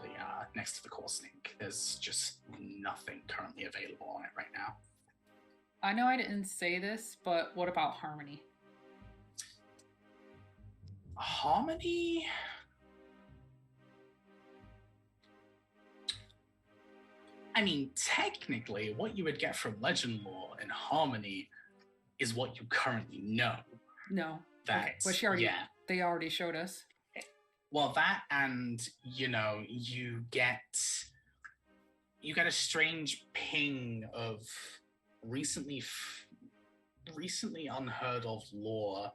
the core snake. There's just nothing currently available on it right now. I know I didn't say this, but what about Harmony? Harmony? I mean, technically, what you would get from legend lore and Harmony is what you currently know. No. That, okay. Well, they already showed us. Well, that, and you get a strange ping of recently unheard of lore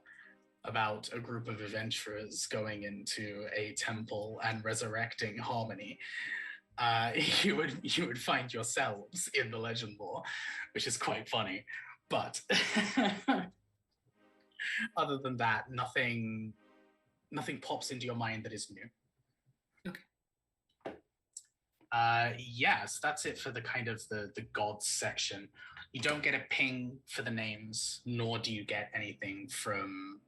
about a group of adventurers going into a temple and resurrecting Harmony. You would find yourselves in the legend lore, which is quite funny. But other than that, nothing pops into your mind that is new. Okay. Yes, that's it for the kind of the gods section. You don't get a ping for the names, nor do you get anything from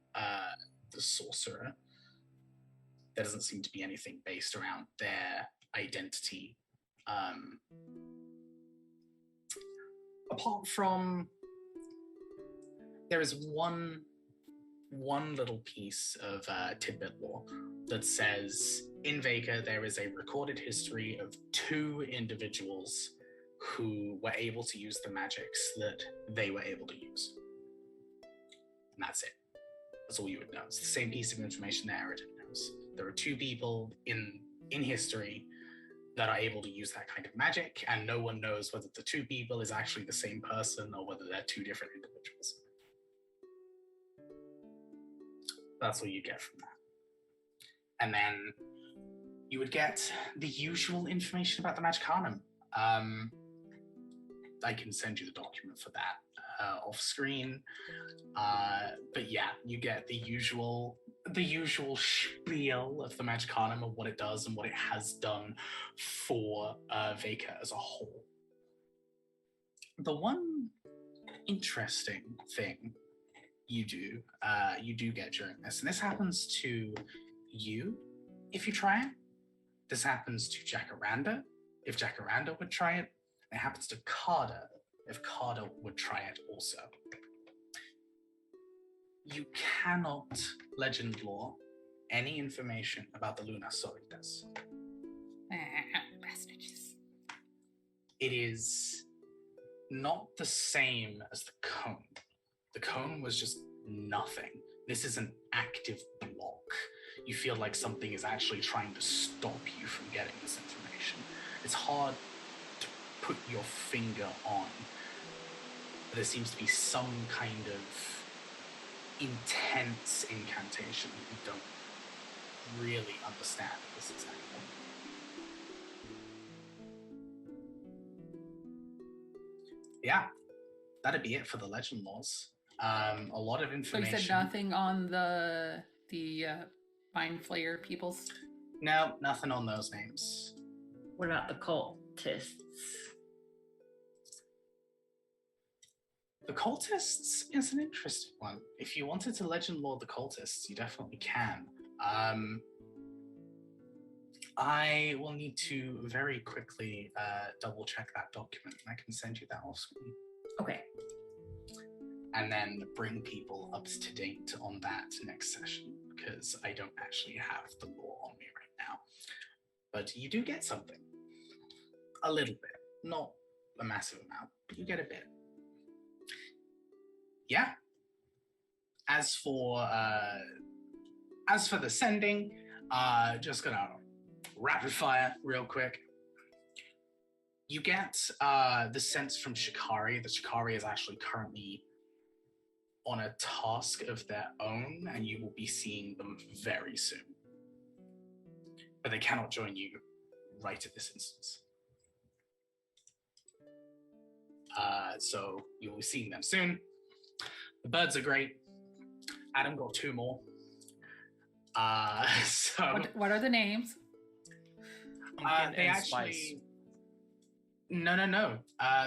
the sorcerer. There doesn't seem to be anything based around their identity. Apart from, there is one little piece of tidbit lore that says in Vega there is a recorded history of 2 individuals who were able to use the magics that they were able to use. And that's it. That's all you would know. It's the same piece of information that Eridan knows. There are two people in history that are able to use that kind of magic, and no one knows whether the two people is actually the same person or whether they're two different individuals. That's what you get from that. And then you would get the usual information about the Magicanum. I can send you the document for that off screen. But yeah, you get the usual spiel of the Magicanum and what it does and what it has done for Vega as a whole. The one interesting thing you do get during this, and this happens to you if you try it. This happens to Jacaranda if Jacaranda would try it. It happens to Carter if Carter would try it also. You cannot legend lore any information about the Lunasauridas. Bastages. It is not the same as the cone. The cone was just nothing. This is an active block. You feel like something is actually trying to stop you from getting this information. It's hard to put your finger on. There seems to be some kind of intense incantation that you don't really understand at this exact moment. Yeah, that'd be it for the legend laws. A lot of information. So you said nothing on the Mind Flayer peoples? No, nothing on those names. What about the cultists? The cultists is an interesting one. If you wanted to legend lore the cultists, you definitely can. I will need to very quickly double check that document, and I can send you that off screen. Okay. And then bring people up to date on that next session, because I don't actually have the lore on me right now. But you do get something. A little bit. Not a massive amount, but you get a bit. Yeah. As for the sending, just gonna rapid fire real quick. You get the sense from Shikari that Shikari is actually currently on a task of their own, and you will be seeing them very soon. But they cannot join you right at this instance. So you will be seeing them soon. The birds are great. Adam got 2 more. So what are the names? They actually Spice. No.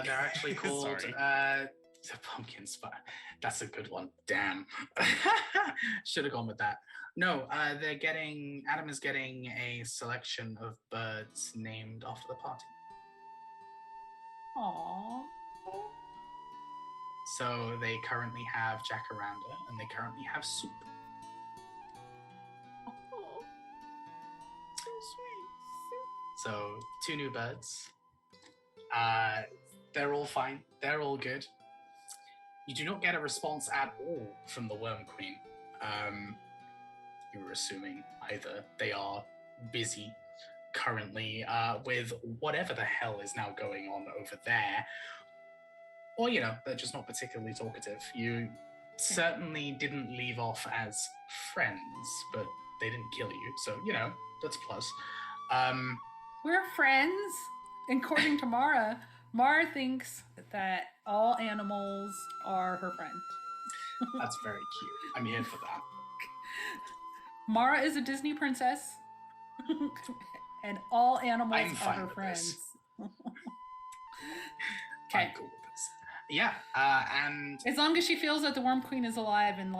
They're actually called Sorry. the pumpkin spice. That's a good one. Damn. Should have gone with that. No, Adam is getting a selection of birds named after the party. Aww. So they currently have Jacaranda and they currently have Soup. Oh, so sweet. So 2 new birds. They're all fine. They're all good. You do not get a response at all from the Worm Queen. You were assuming either they are busy currently with whatever the hell is now going on over there, or, they're just not particularly talkative. You certainly didn't leave off as friends, but they didn't kill you, so, that's a plus. We're friends. According to Mara, Mara thinks that all animals are her friend. That's very cute. I'm here for that. Mara is a Disney princess, and all animals I'm are fine her with friends. I'm Okay. cool with this. Yeah, and As long as she feels that the Worm Queen is alive and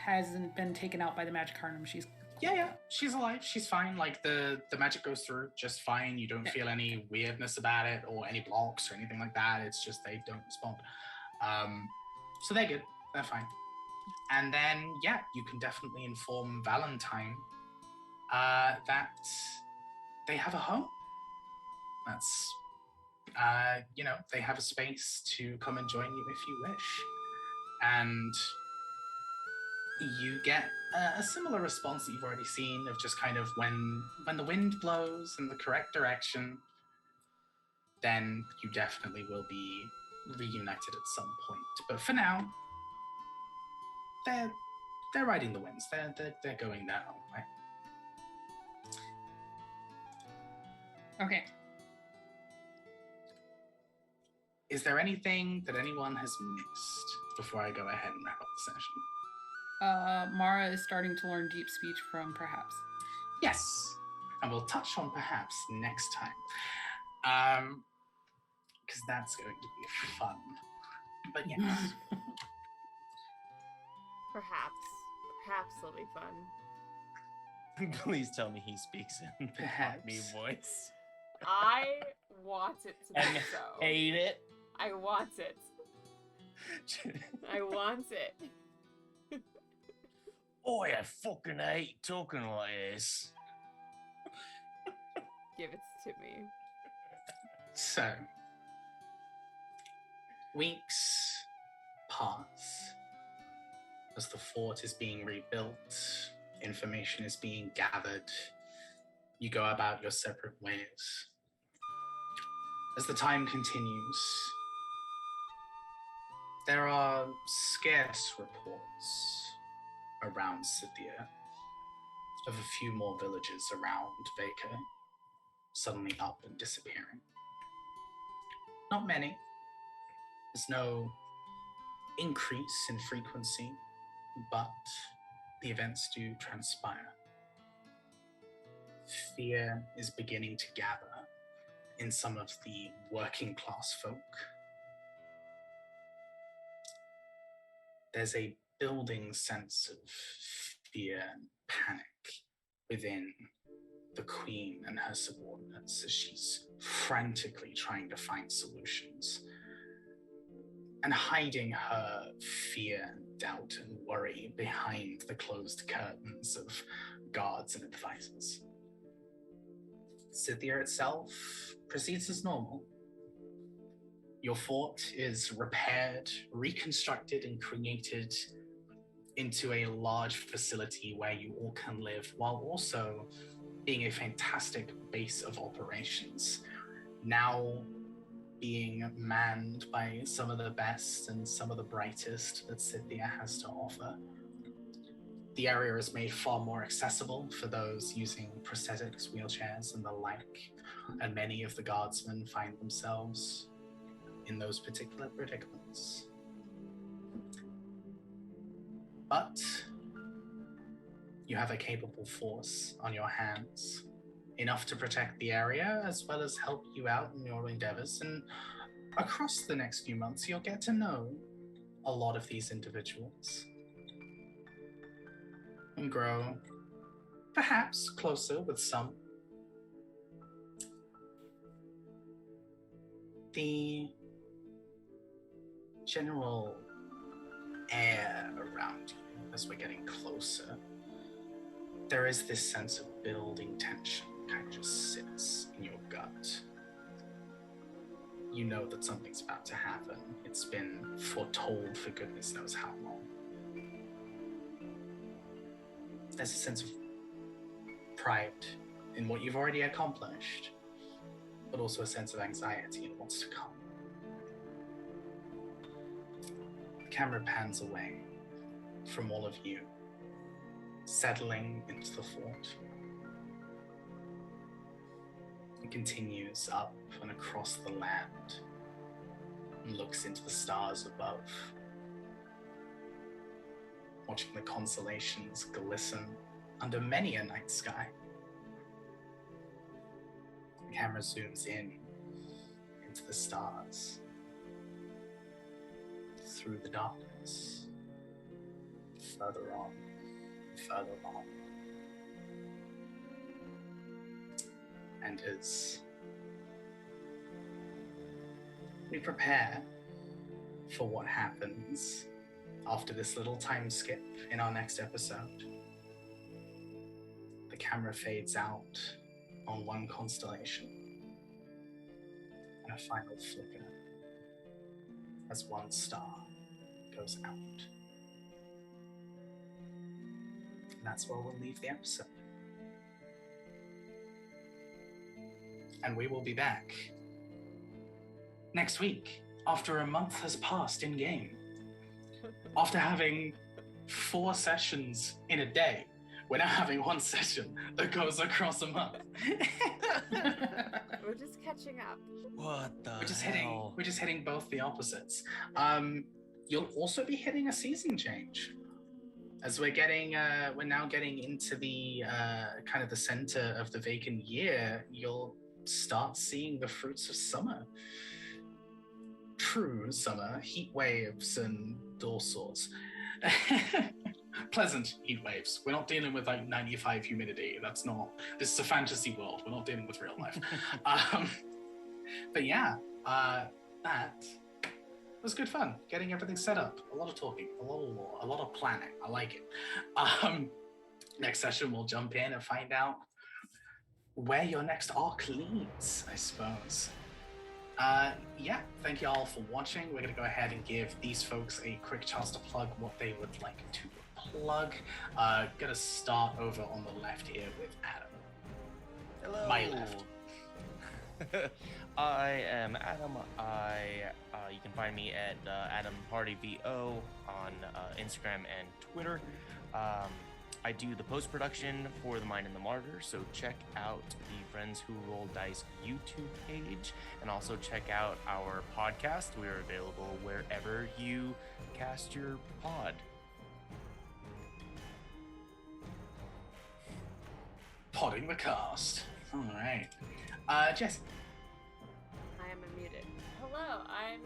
hasn't been taken out by the Magicarnum, she's yeah, she's alive. She's fine. The magic goes through just fine. You don't feel any weirdness about it or any blocks or anything like that. It's just they don't respond. So they're good. They're fine. And then, you can definitely inform Valentine that they have a home. That's, they have a space to come and join you if you wish. And You get a similar response that you've already seen of just kind of when the wind blows in the correct direction, then you definitely will be reunited at some point. But for now, they're riding the winds. They're going their own way. Okay. Is there anything that anyone has missed before I go ahead and wrap up the session? Mara is starting to learn deep speech from Perhaps. Yes, and we'll touch on Perhaps next time. Because that's going to be fun. But yes. Perhaps it'll be fun. Please tell me he speaks in the Cockney voice. I want it to be and so. Hate it. I want it. I want it. Oh, I fucking hate talking like this. Give it to me. So, weeks pass as the fort is being rebuilt, information is being gathered, you go about your separate ways. As the time continues, there are scarce reports around Scythia of a few more villages around Vaka suddenly up and disappearing. Not many. There's no increase in frequency, but the events do transpire. Fear is beginning to gather in some of the working class folk. There's a building sense of fear and panic within the Queen and her subordinates as she's frantically trying to find solutions and hiding her fear and doubt and worry behind the closed curtains of guards and advisors. Scythia itself proceeds as normal. Your fort is repaired, reconstructed, and created into a large facility where you all can live, while also being a fantastic base of operations. Now being manned by some of the best and some of the brightest that Scythia has to offer. The area is made far more accessible for those using prosthetics, wheelchairs, and the like, and many of the guardsmen find themselves in those particular predicaments. But you have a capable force on your hands, enough to protect the area as well as help you out in your endeavors, and across the next few months you'll get to know a lot of these individuals and grow perhaps closer with some. The general air around you as we're getting closer, there is this sense of building tension kind of just sits in your gut. You know that something's about to happen. It's been foretold for goodness knows how long. There's a sense of pride in what you've already accomplished, but also a sense of anxiety in what's to come. The camera pans away from all of you, settling into the fort. It continues up and across the land and looks into the stars above, watching the constellations glisten under many a night sky. The camera zooms in into the stars, through the darkness, further on, further on. And as we prepare for what happens after this little time skip in our next episode, the camera fades out on one constellation and a final flicker as one star goes out. that's where we'll leave the episode. And we will be back next week, after a month has passed in game. After having 4 sessions in a day, we're now having 1 session that goes across a month. We're just catching up. What the hell? We're just hitting both the opposites. You'll also be hitting a season change. As we're now getting into the kind of the center of the vacant year, you'll start seeing the fruits of summer. True summer, heat waves and all sorts. Pleasant heat waves. We're not dealing with like 95 humidity. This is a fantasy world. We're not dealing with real life. But yeah, that was good fun. Getting everything set up. A lot of talking, a lot of lore, a lot of planning. I like it. Next session, we'll jump in and find out where your next arc leads, I suppose. Yeah, thank you all for watching. We're going to go ahead and give these folks a quick chance to plug what they would like to plug. Going to start over on the left here with Adam. Hello. My left. I am Adam. You can find me at AdamPartyVO on Instagram and Twitter. I do the post-production for The Mind and the Martyr, so check out the Friends Who Roll Dice YouTube page, and also check out our podcast. We are available wherever you cast your pod. Podding the cast. All right. Jesse. I am unmuted. Hello, I'm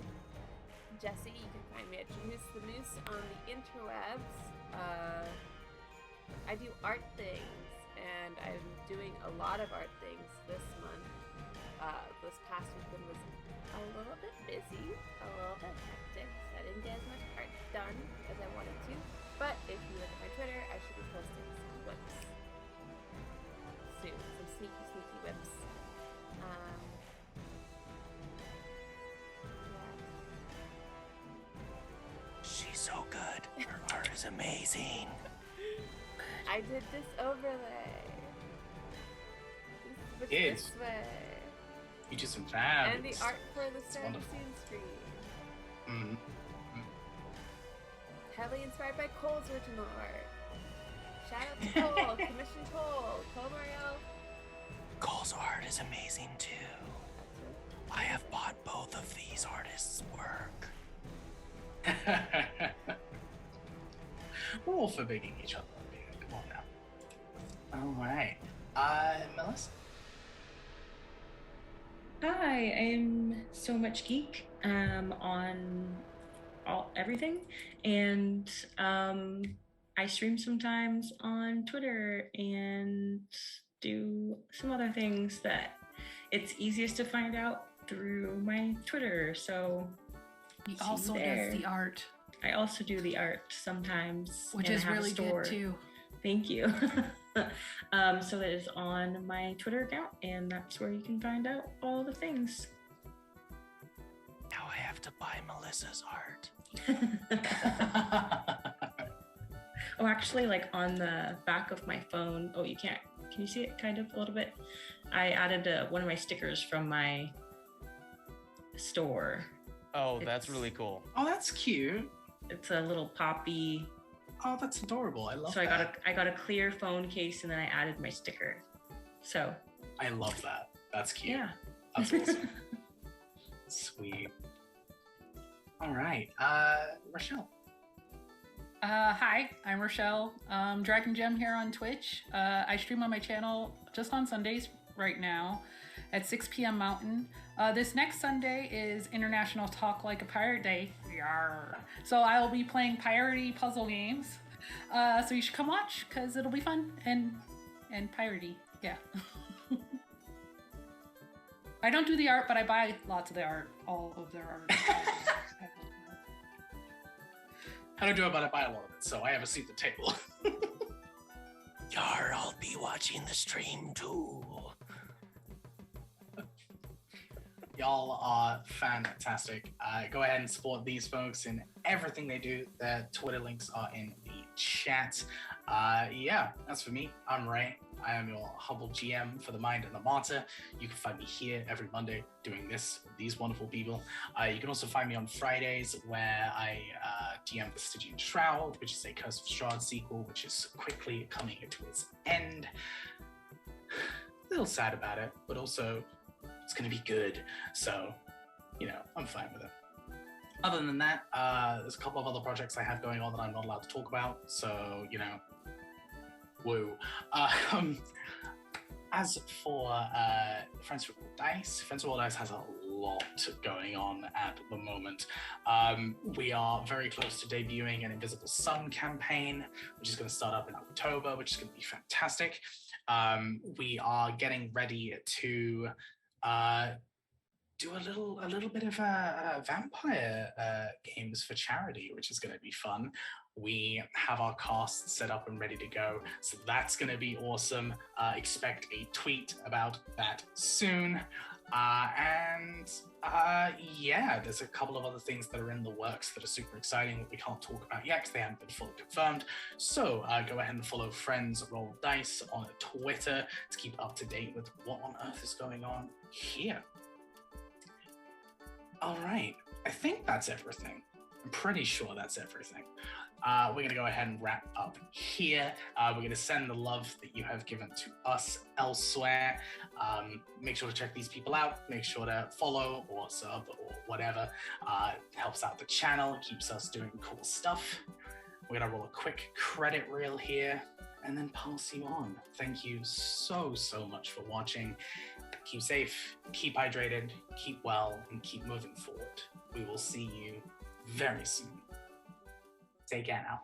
Jessie. You can find me at Juice the Moose on the interwebs. I do art things, and I'm doing a lot of art things this month. This past weekend was a little bit busy, a little bit hectic, so I didn't get as much art done as I wanted to. But if you look at my Twitter, I should be posting some whips soon, some sneaky whips. She's so good. Her art is amazing. I did this overlay. This way. You did some fabulous. And the art for the starting scene screen. Mm-hmm. Heavily inspired by Cole's original art. Shout out to Cole, commission Cole Mario. Cole's art is amazing too. I have bought both of these artists' work. We're all forbidding each other. Come on now. All right. Melissa? Hi, I'm So Much Geek on everything, and I stream sometimes on Twitter and do some other things that it's easiest to find out through my Twitter. So he also does the art. I also do the art sometimes, which is really good too. Thank you. So that is on my Twitter account, and that's where you can find out all the things. Now I have to buy Melissa's art. Oh, actually, like on the back of my phone. Oh, you can't. Can you see it kind of a little bit? I added one of my stickers from my store. Oh, that's really cool. Oh, that's cute. It's a little poppy. Oh, that's adorable. I love that. So I got a clear phone case, and then I added my sticker. So I love that. That's cute. Yeah. That's awesome. Sweet. All right. Rochelle. Hi, I'm Rochelle. Dragon Gem here on Twitch. I stream on my channel just on Sundays right now at 6 p.m. Mountain. This next Sunday is International Talk Like a Pirate Day. Yarr. So I will be playing piratey puzzle games. So you should come watch because it'll be fun and piratey. Yeah. I don't do the art, but I buy lots of the art, all of their art. I don't do it, but I buy a lot of it, so I have a seat at the table. Yar, I'll be watching the stream too. Y'all are fantastic. Go ahead and support these folks in everything they do. Their Twitter links are in the chat. Yeah, that's for me. I'm Ray. I am your humble GM for the Mind and the Martyr. You can find me here every Monday doing this with these wonderful people. You can also find me on Fridays where I DM the Stygian Shroud, which is a Curse of Strahd sequel, which is quickly coming to its end. A little sad about it, but also it's going to be good. So, I'm fine with it. Other than that, there's a couple of other projects I have going on that I'm not allowed to talk about. So, woo. As for Friends with Roll Dice, Friends with Roll Dice has a lot going on at the moment. We are very close to debuting an Invisible Sun campaign, which is going to start up in October, which is going to be fantastic. We are getting ready to do a little bit of vampire games for charity, which is going to be fun. We have our cast set up and ready to go, so that's going to be awesome. Expect a tweet about that soon. Yeah, there's a couple of other things that are in the works that are super exciting that we can't talk about yet because they haven't been fully confirmed. So go ahead and follow Friends Roll Dice on Twitter to keep up to date with what on earth is going on here. All right, I think that's everything. I'm pretty sure that's everything. We're going to go ahead and wrap up here. We're going to send the love that you have given to us elsewhere. Make sure to check these people out. Make sure to follow or sub or whatever. Helps out the channel, keeps us doing cool stuff. We're going to roll a quick credit reel here and then pass you on. Thank you so much for watching. Keep safe, keep hydrated, keep well, and keep moving forward. We will see you very soon. Take care now.